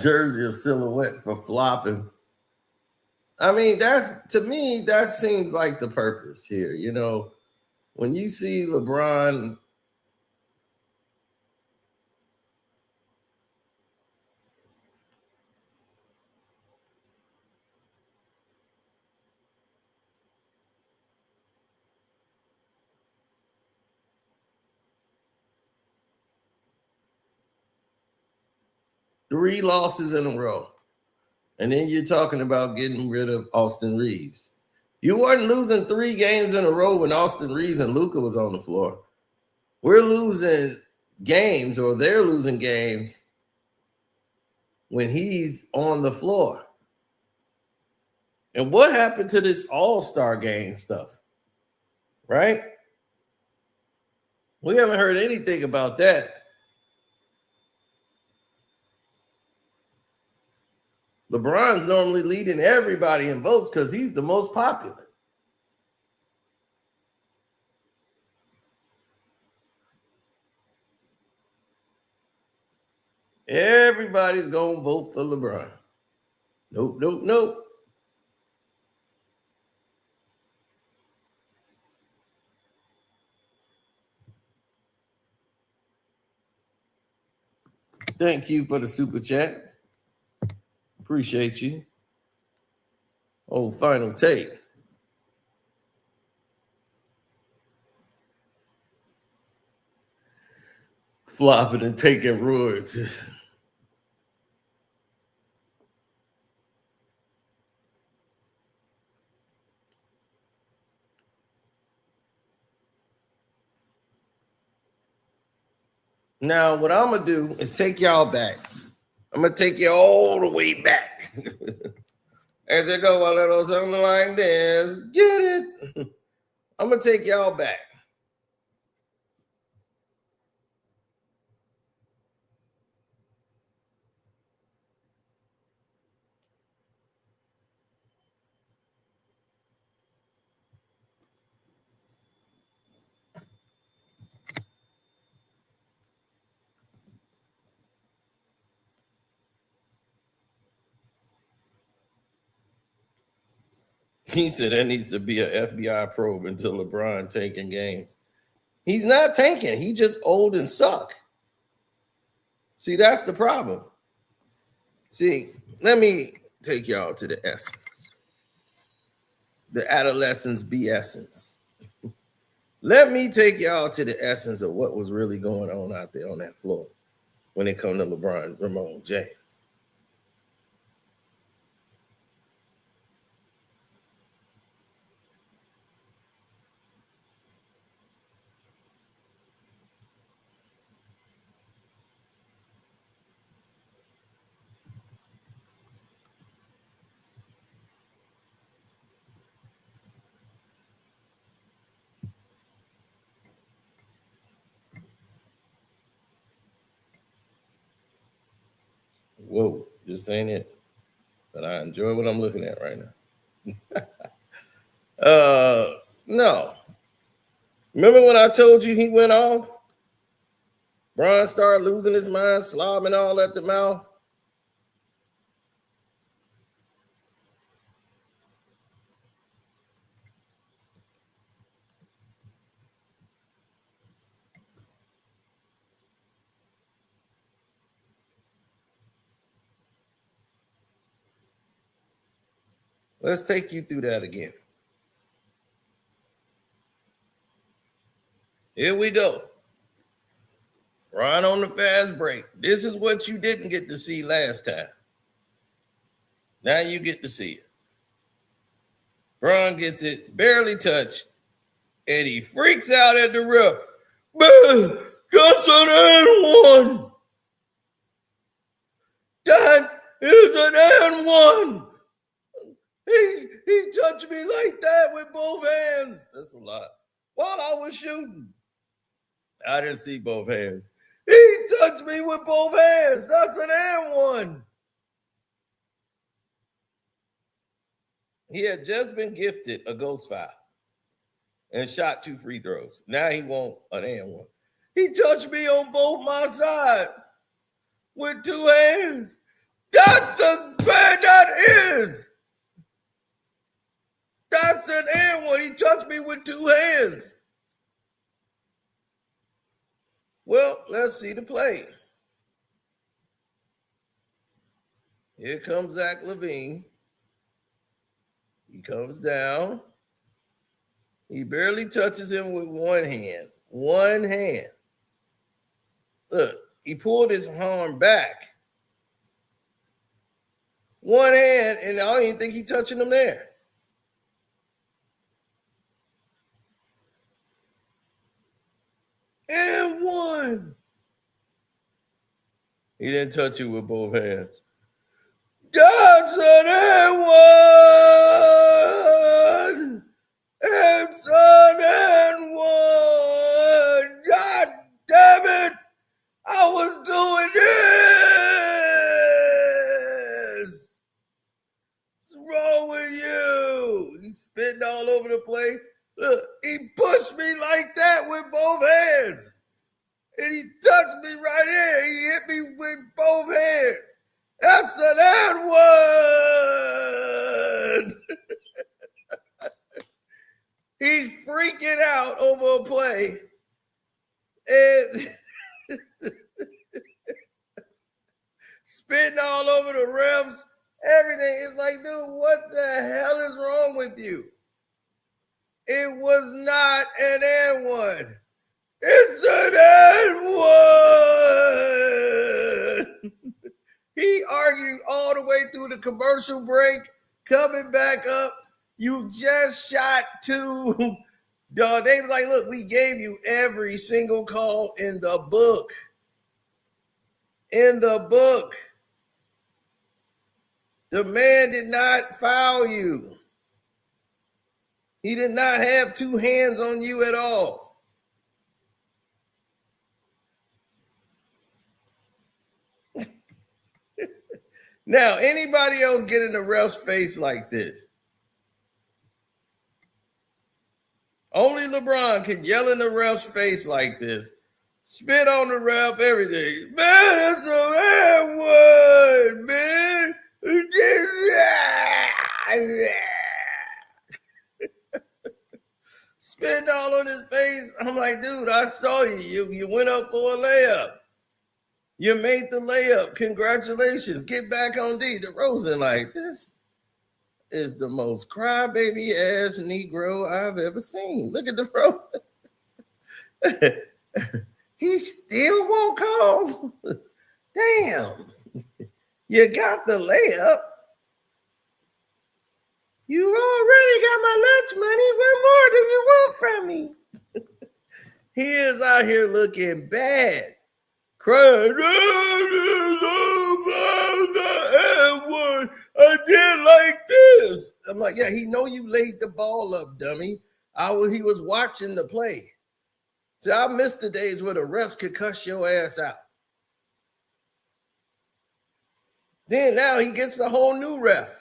jersey or silhouette for flopping. I mean, to me, that seems like the purpose here. You know, when you see LeBron, three losses in a row. And then you're talking about getting rid of Austin Reeves. You weren't losing 3 games in a row when Austin Reeves and Luka was on the floor. We're losing games, or they're losing games, when he's on the floor. And what happened to this all-star game stuff? Right? We haven't heard anything about that. LeBron's normally leading everybody in votes because he's the most popular. Everybody's going to vote for LeBron. Nope, nope, nope. Thank you for the super chat. Appreciate you. Oh, final take. Flopping and taking roids. Now, what I'm going to do is take y'all back. I'm going to take you all the way back. As they go a little something like this. Get it? I'm going to take y'all back. He said there needs to be an FBI probe until LeBron taking games. He's not tanking. He just old and suck. See, that's the problem. See, let me take y'all to the essence. The adolescence be essence. Let me take y'all to the essence of what was really going on out there on that floor when it comes to LeBron, Ramon James. Whoa, this ain't it. But I enjoy what I'm looking at right now. No. Remember when I told you he went off? Bron started losing his mind, slobbing all at the mouth. Let's take you through that again. Here we go. Ron on the fast break. This is what you didn't get to see last time. Now you get to see it. Bron gets it, barely touched, and he freaks out at the ref. That's an and one. That is an and one. He touched me like that with both hands. That's a lot. While I was shooting, I didn't see both hands. He touched me with both hands. That's an and one. He had just been gifted a ghost foul and shot 2 free throws. Now he wants an and one. He touched me on both my sides with 2 hands. That's a bad that is. That's an and one. He touched me with 2 hands. Well, let's see the play. Here comes Zach LaVine. He comes down. He barely touches him with one hand. One hand. Look, he pulled his arm back. One hand, and I don't even think he's touching him there. And one. He didn't touch you with both hands. That's an and one. It's an and one. God damn it. I was doing this. What's wrong with you? He's spitting all over the place. Look, he pushed me like that with both hands. And he touched me right here. He hit me with both hands. That's an and one. He's freaking out over a play. And spitting all over the refs. Everything. It's like, dude, what the hell is wrong with you? It was not an and one. It's an and one. He argued all the way through the commercial break, coming back up. You just shot two. Dog, they was like, look, we gave you every single call in the book. In the book. The man did not foul you. He did not have two hands on you at all. Now, anybody else get in the ref's face like this? Only LeBron can yell in the ref's face like this, spit on the ref, everything. Man, it's a red one, man. Spitting all on his face. I'm like, dude, I saw you. You went up for a layup. You made the layup. Congratulations. Get back on D. Derozan, like, this is the most crybaby ass Negro I've ever seen. Look at the He still won't calls. Damn. You got the layup. You already got my lunch money. What more do you want from me? He is out here looking bad. Crying. I did like this. I'm like, yeah, he know you laid the ball up, dummy. He was watching the play. So I missed the days where the refs could cuss your ass out. Then now he gets a whole new ref.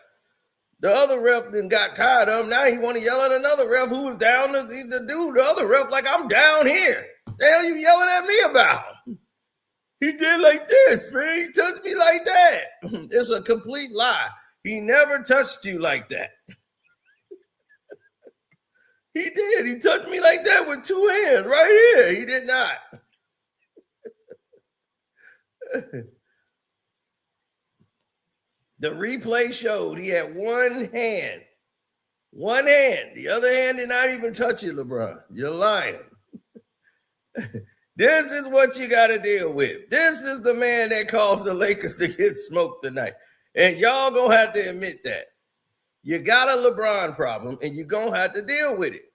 The other ref then got tired of him. Now he want to yell at another ref who was down the dude, the other ref, like, I'm down here. The hell you yelling at me about? He did like this, man. He touched me like that. It's a complete lie. He never touched you like that. He did. He touched me like that with two hands right here. He did not. The replay showed he had one hand. One hand. The other hand did not even touch you, LeBron. You're lying. This is what you got to deal with. This is the man that caused the Lakers to get smoked tonight. And y'all going to have to admit that. You got a LeBron problem, and you're going to have to deal with it.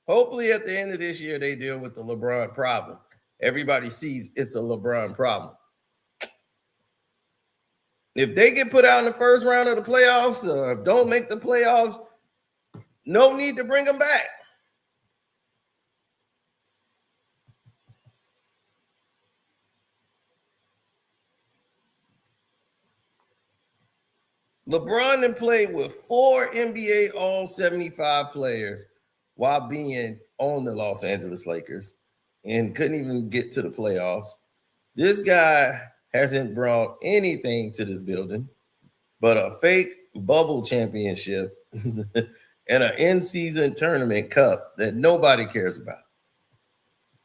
Hopefully at the end of this year, they deal with the LeBron problem. Everybody sees it's a LeBron problem. If they get put out in the first round of the playoffs or don't make the playoffs, no need to bring them back. LeBron then played with 4 NBA All-75 players while being on the Los Angeles Lakers and couldn't even get to the playoffs. This guy hasn't brought anything to this building but a fake bubble championship and an in-season tournament cup that nobody cares about.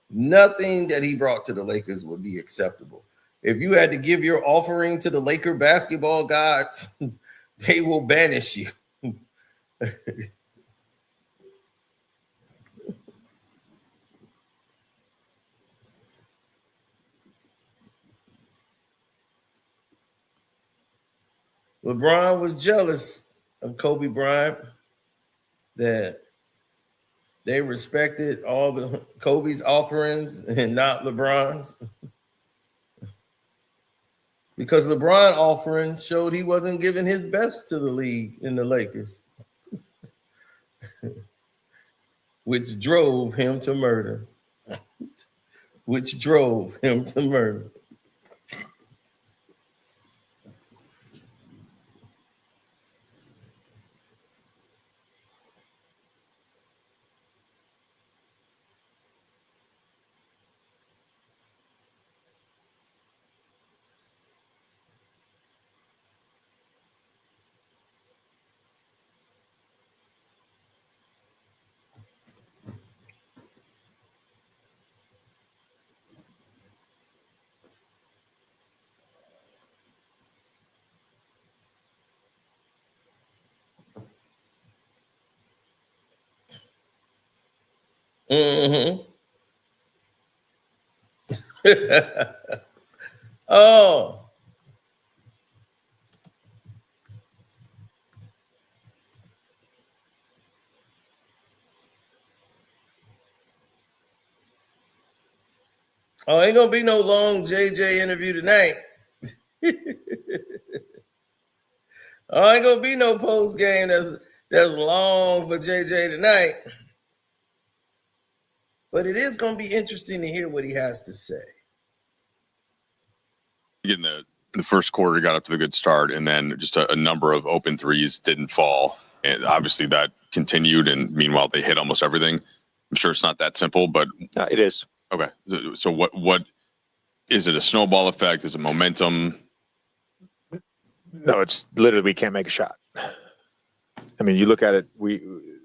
Nothing that he brought to the Lakers would be acceptable. If you had to give your offering to the Laker basketball gods, they will banish you. LeBron was jealous of Kobe Bryant, that they respected all the Kobe's offerings and not LeBron's. Because LeBron offering showed he wasn't giving his best to the league in the Lakers, which drove him to murder. Which drove him to murder. Mm-hmm. Oh. Oh, ain't gonna be no long JJ interview tonight. Oh, ain't gonna be no post game that's long for JJ tonight. But it is gonna be interesting to hear what he has to say. In the first quarter, got up to the good start, and then just a number of open threes didn't fall, and obviously that continued. And meanwhile, they hit almost everything. I'm sure it's not that simple, but it is. Okay, so what is it? A snowball effect? Is it momentum? No, it's literally we can't make a shot. I mean, you look at it.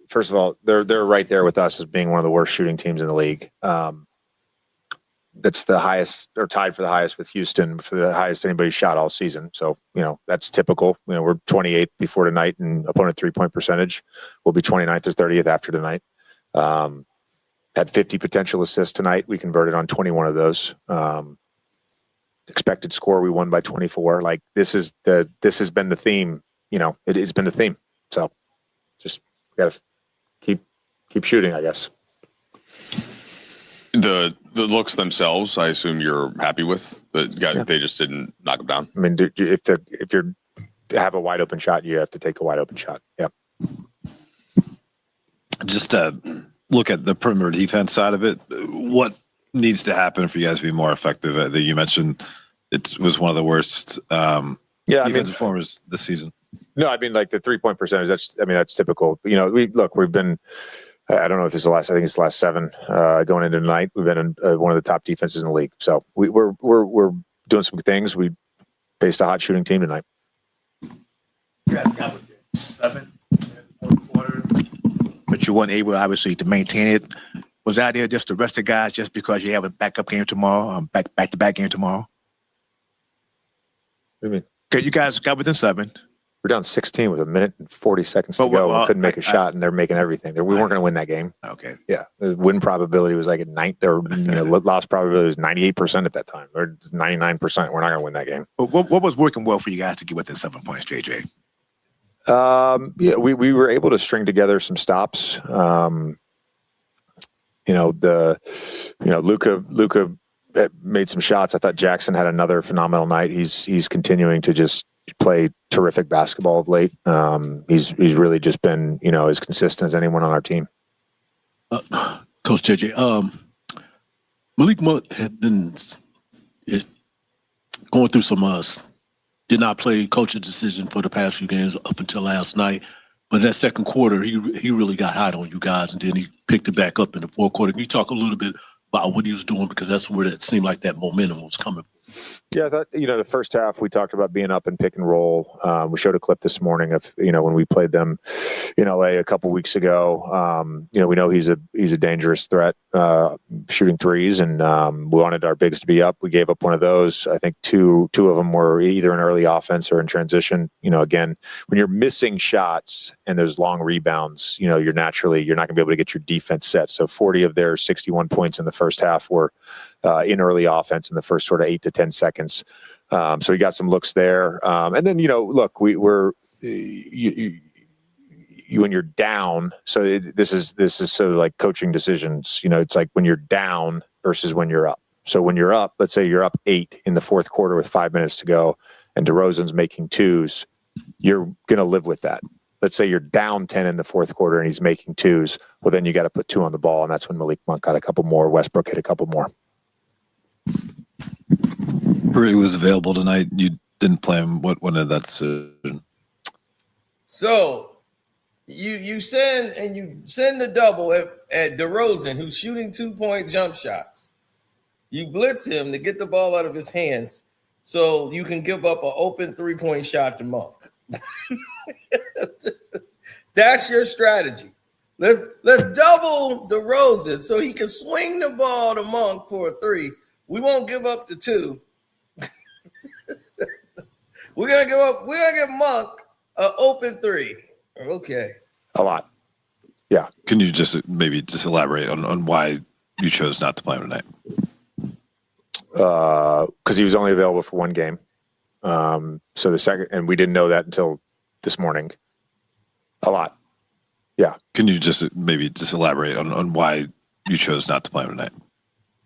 First of all, they're right there with us as being one of the worst shooting teams in the league. That's the highest, or tied for the highest with Houston, for the highest anybody's shot all season. So, that's typical. We're 28th before tonight in opponent 3-point percentage. We'll be 29th or 30th after tonight. Had 50 potential assists tonight. We converted on 21 of those. Expected score, we won by 24. Like, this has been the theme. It has been the theme. So just got to keep shooting, I guess. The looks themselves, I assume you're happy with. They just didn't knock them down. I mean, if you have a wide open shot, you have to take a wide open shot. Yep. Just look at the perimeter defense side of it. What needs to happen for you guys to be more effective? That you mentioned it was one of the worst defensive performers this season. No, I mean, like the 3-point percentage. That's typical. We've been. I don't know if it's I think it's the last 7 going into tonight. We've been in one of the top defenses in the league. So we're doing some things. We faced a hot shooting team tonight. You guys got with 7 in the fourth quarter, but you weren't able, obviously, to maintain it. Was that idea just to rest the guys just because you have a backup game tomorrow, back-to-back game tomorrow? What do you mean? Okay, you guys got within 7. We're down 16 with 1 minute and 40 seconds to go. We couldn't make a shot, and they're making everything. We weren't going to win that game. Okay. Yeah. The win probability was like at 9, or loss probability was 98% at that time, or 99%. We're not going to win that game. But what was working well for you guys to get within 7 points, JJ? We were able to string together some stops. Luka made some shots. I thought Jackson had another phenomenal night. He's continuing to just play terrific basketball of late. He's really just been, as consistent as anyone on our team. Coach JJ, Malik Monk had been going through some did not play coach's decision for the past few games up until last night. But in that second quarter, he really got hot on you guys, and then he picked it back up in the fourth quarter. Can you talk a little bit about what he was doing, because that's where it seemed like that momentum was coming from? Yeah, I thought, the first half we talked about being up and pick and roll. We showed a clip this morning of, when we played them in LA a couple weeks ago. We know he's a dangerous threat shooting threes, and we wanted our bigs to be up. We gave up one of those. I think two of them were either in early offense or in transition. Again, when you're missing shots and there's long rebounds, you're not going to be able to get your defense set. So 40 of their 61 points in the first half were in early offense in the first sort of 8 to 10 seconds. So we got some looks there. And then, look, when you're down, so this is sort of like coaching decisions. It's like when you're down versus when you're up. So when you're up, let's say you're up 8 in the fourth quarter with 5 minutes to go, and Derozan's making 2s, you're going to live with that. Let's say you're down 10 in the fourth quarter and he's making 2s. Well, then you got to put 2 on the ball, and that's when Malik Monk got a couple more. Westbrook hit a couple more. He was available tonight. You didn't play him. What went into that decision? So you send the double at Derozan, who's shooting 2-point jump shots. You blitz him to get the ball out of his hands so you can give up an open 3-point shot to Monk. That's your strategy. Let's double Derozan so he can swing the ball to Monk for a 3. We won't give up the 2. We're gonna give Monk an open 3. Okay. A lot. Can you just maybe elaborate on why you chose not to play him tonight? Because he was only available for one game. So the second, and we didn't know that until this morning. A lot. Can you just maybe elaborate on why you chose not to play him tonight?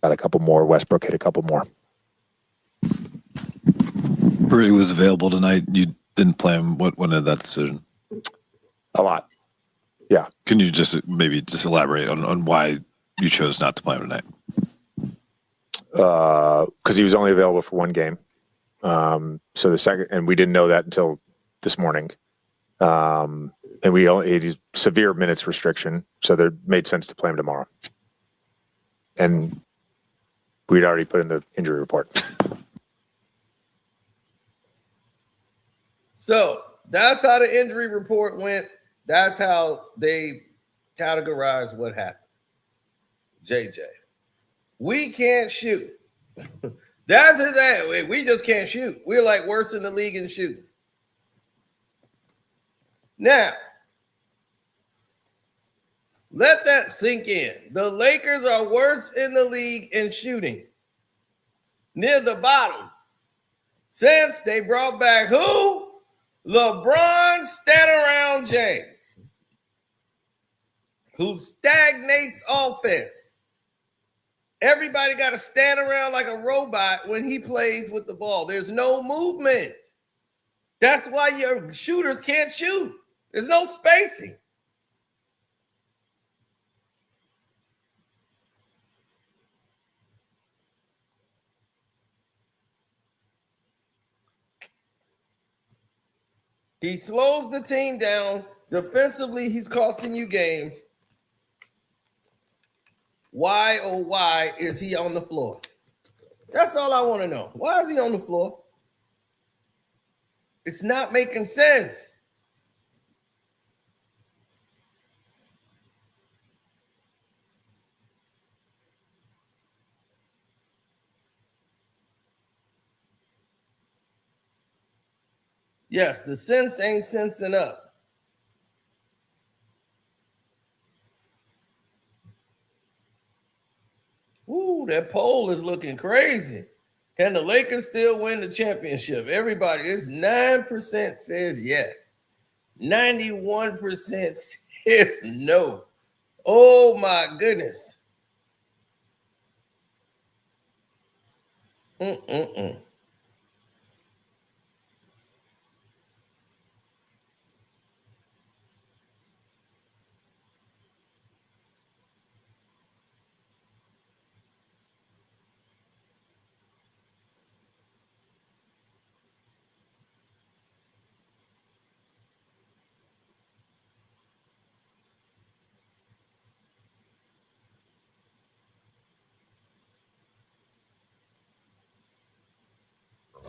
Got a couple more. Westbrook hit a couple more. He was available tonight. You didn't play him. What went into that decision? A lot. Can you just maybe elaborate on why you chose not to play him tonight? Because he was only available for one game. So the second, and we didn't know that until this morning. And we only had severe minutes restriction, so it made sense to play him tomorrow. And we'd already put in the injury report. So that's how the injury report went. That's how they categorized what happened. JJ, we can't shoot. That's his ass. We just can't shoot. We're like worse in the league in shooting. Now, let that sink in. The Lakers are worse in the league in shooting. Near the bottom. Since they brought back who? LeBron stand-around James, who stagnates offense. Everybody got to stand around like a robot when he plays with the ball. There's no movement. That's why your shooters can't shoot. There's no spacing. He slows the team down. Defensively, he's costing you games. Why, oh, why is he on the floor? That's all I want to know. Why is he on the floor? It's not making sense. Yes, the sense ain't sensing up. Ooh, that poll is looking crazy. Can the Lakers still win the championship? Everybody, it's 9% says yes. 91% says no. Oh my goodness.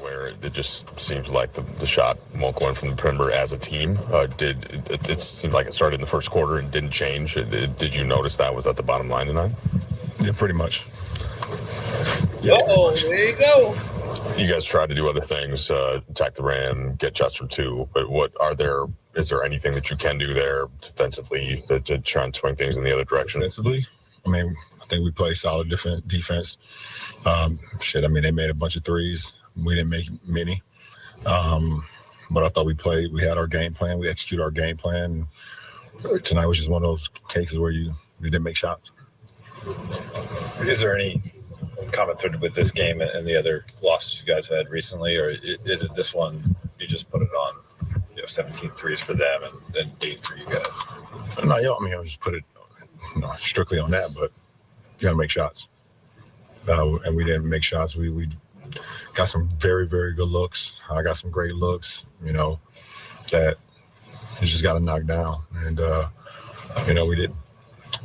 Where it just seems like the shot won't go in from the perimeter as a team. It seemed like it started in the first quarter and didn't change. Did you notice that was at the bottom line tonight? Yeah, pretty much. Uh-oh, there you go. You guys tried to do other things, attack the rim, get shots from two. But is there anything that you can do there defensively to try and swing things in the other direction? Defensively, I mean, I think we play solid defense. They made a bunch of threes. We didn't make many. But I thought we had our game plan. We executed our game plan. Tonight was just one of those cases where you didn't make shots. Is there any common thread with this game and the other losses you guys had recently, or is it this one you just put it on 17 threes for them and 8 for you guys? No, I'll just put it strictly on that, but you got to make shots. And we didn't make shots. We got some very, very good looks. I got some great looks, that you just got to knock down. And, we didn't.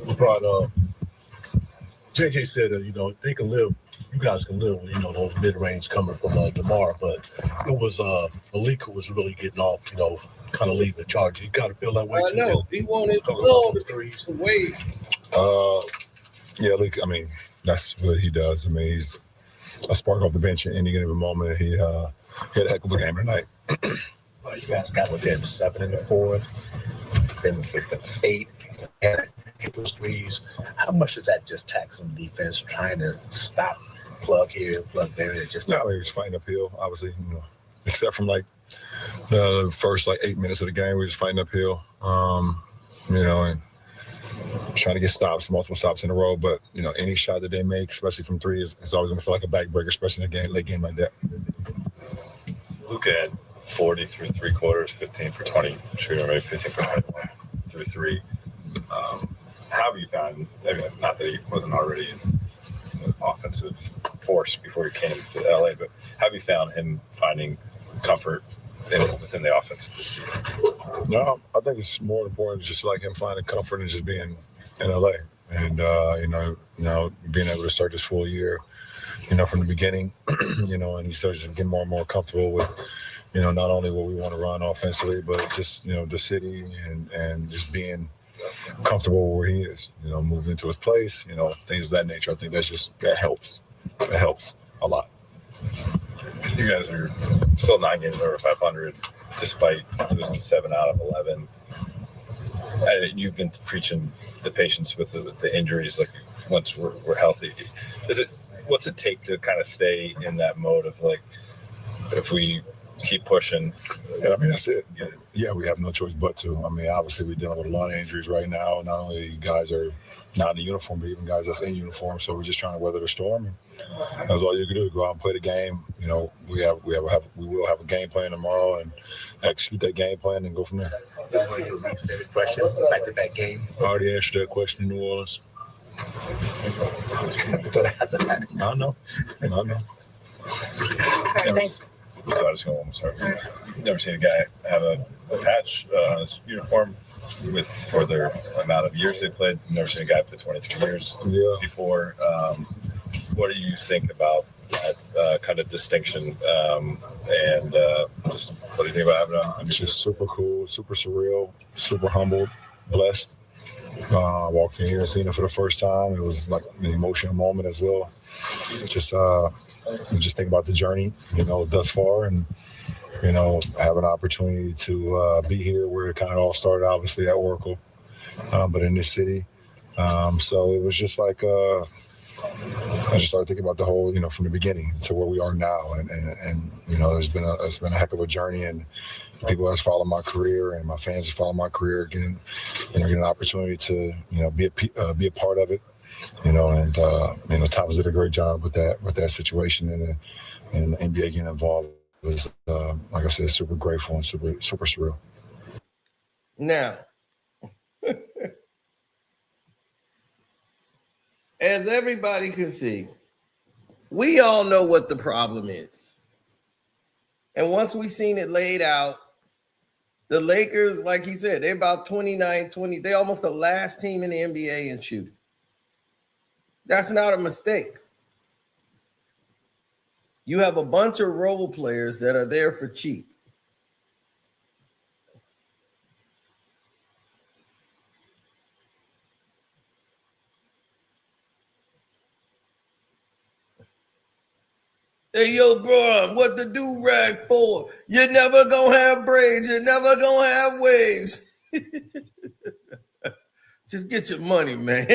LeBron, JJ said that, they can live, you guys can live with, those mid-range coming from Demar, but it was Malik who was really getting off, kind of leading the charge. You got to feel that way too. I know. He wanted to go to wait. Yeah, look, that's what he does. He's a spark off the bench at any given moment. He had a heck of a game tonight. You guys got within 7 in the fourth. then with the 8 and hit those threes. How much does that just tax on defense trying to stop, plug here, plug there? It just No, he was fighting uphill, obviously, except from like the first 8 minutes of the game, we were just fighting uphill, and trying to get stops, multiple stops in a row. But, any shot that they make, especially from three, is always going to feel like a backbreaker, especially in a late game like that. Luka had 40 through 3 quarters, 15 for 20 shooting, maybe 15 for 21 through 3. How have you found, not that he wasn't already an offensive force before he came to LA, but have you found him finding comfort within the offense this season? No, I think it's more important just like him finding comfort and just being in LA. And, being able to start this full year, from the beginning, and he starts to get more and more comfortable with, not only what we want to run offensively, but just, the city and just being comfortable where he is, moving into his place, things of that nature. I think that helps. It helps a lot. You guys are still 9 games over 500, despite losing 7 out of 11. And you've been preaching the patience with the injuries, like once we're healthy. What's it take to kind of stay in that mode of if we keep pushing? Yeah, that's it. Yeah, we have no choice but to. Obviously we're dealing with a lot of injuries right now. Not only guys are not in the uniform, but even guys that's in uniform. So we're just trying to weather the storm. And that's all you can do. Go out and play the game. We will have a game plan tomorrow and execute that game plan and go from there. That's one of your least favorite question, back-to-back game. I already answered that question in New Orleans. I know. Never seen a guy have a patch on his uniform for their amount of years they played. Never seen a guy play 23 years before. What do you think about that kind of distinction? And just what do you think about having on? It's just super cool, super surreal, super humbled, blessed. Walked in here and seen it for the first time. It was like an emotional moment as well. Just think about the journey, thus far, and have an opportunity to be here where it kind of all started, obviously at Oracle, but in this city. So it was just like I just started thinking about the whole, from the beginning to where we are now, and it's been a heck of a journey, and people that's followed my career and my fans that follow my career getting an opportunity to be a part of it, and Thomas did a great job with that situation, and the NBA getting involved was like I said, super grateful and super surreal. Now, as everybody can see, we all know what the problem is. And once we seen it laid out, the Lakers, like he said, they're about 29-20. They're almost the last team in the NBA in shooting. That's not a mistake. You have a bunch of role players that are there for cheap. Hey, yo, bro, what the do-rag for? You're never going to have braids. You're never going to have waves. Just get your money, man.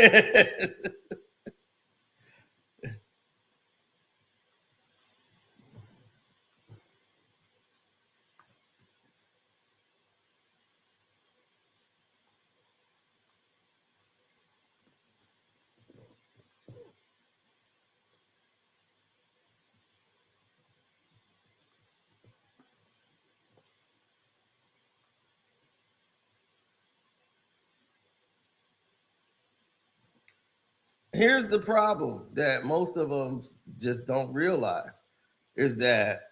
Here's the problem that most of them just don't realize is that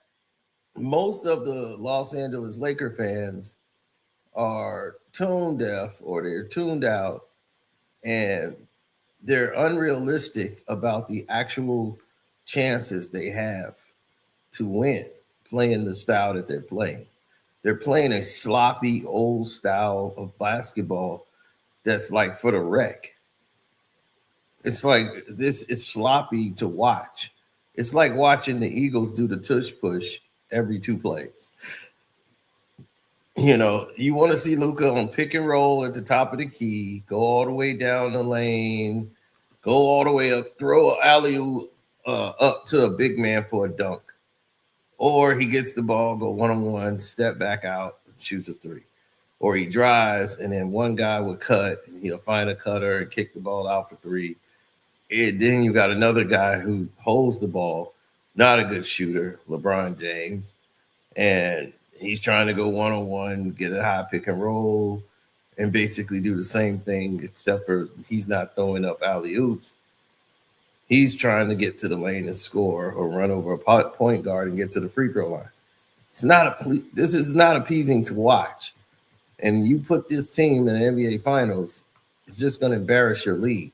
most of the Los Angeles Laker fans are tone deaf or they're tuned out, and they're unrealistic about the actual chances they have to win playing the style that they're playing. They're playing a sloppy old style of basketball that's like for the wreck. It's like this, it's sloppy to watch. It's like watching the Eagles do the tush push every 2 plays. You know, you want to see Luka on pick and roll at the top of the key, go all the way down the lane, go all the way up, throw an alley-oop up to a big man for a dunk. Or he gets the ball, go one-on-one, step back out, shoots a three. Or he drives, and then one guy would cut, and he'll find a cutter and kick the ball out for three. Then you got another guy who holds the ball, not a good shooter, LeBron James, and he's trying to go one-on-one, get a high pick and roll, and basically do the same thing, except for he's not throwing up alley-oops. He's trying to get to the lane and score or run over a point guard and get to the free throw line. This is not appeasing to watch. And you put this team in the NBA Finals, it's just going to embarrass your league.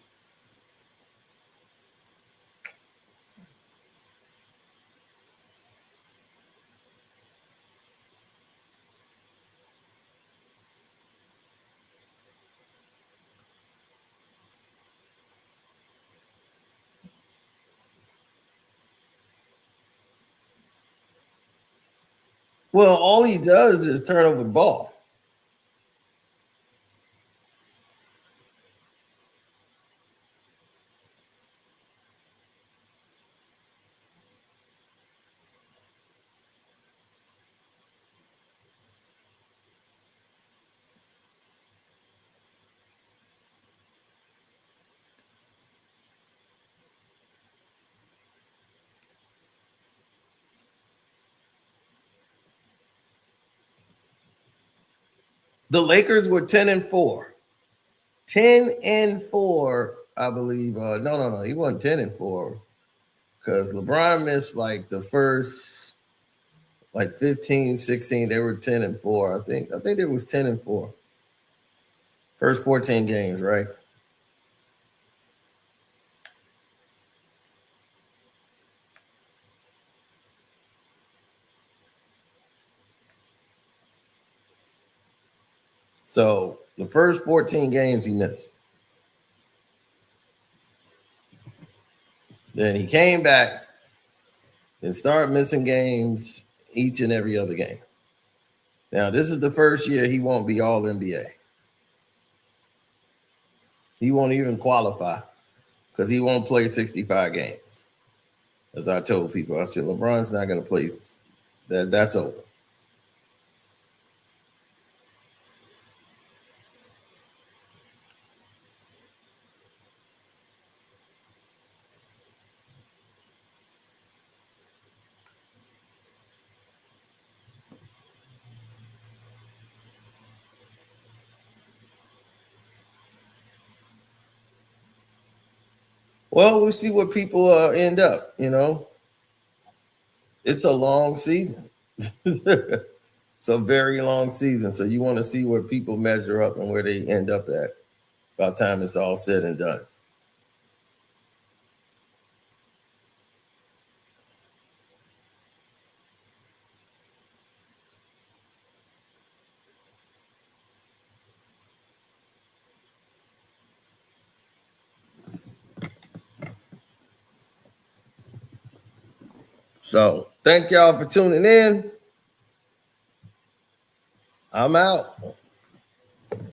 Well, all he does is turn over the ball. The Lakers were 10-4. 10-4, I believe. No. He wasn't 10-4 because LeBron missed like the first 15, 16. They were 10-4. I think it was 10-4. First 14 games, right? So the first 14 games he missed. Then he came back and started missing games each and every other game. Now, this is the first year he won't be all NBA. He won't even qualify because he won't play 65 games. As I told people, I said, LeBron's not going to play. That's over. Well, we'll see what people end up, you know. It's a long season. It's a very long season. So you want to see where people measure up and where they end up at by the time it's all said and done. So thank y'all for tuning in. I'm out.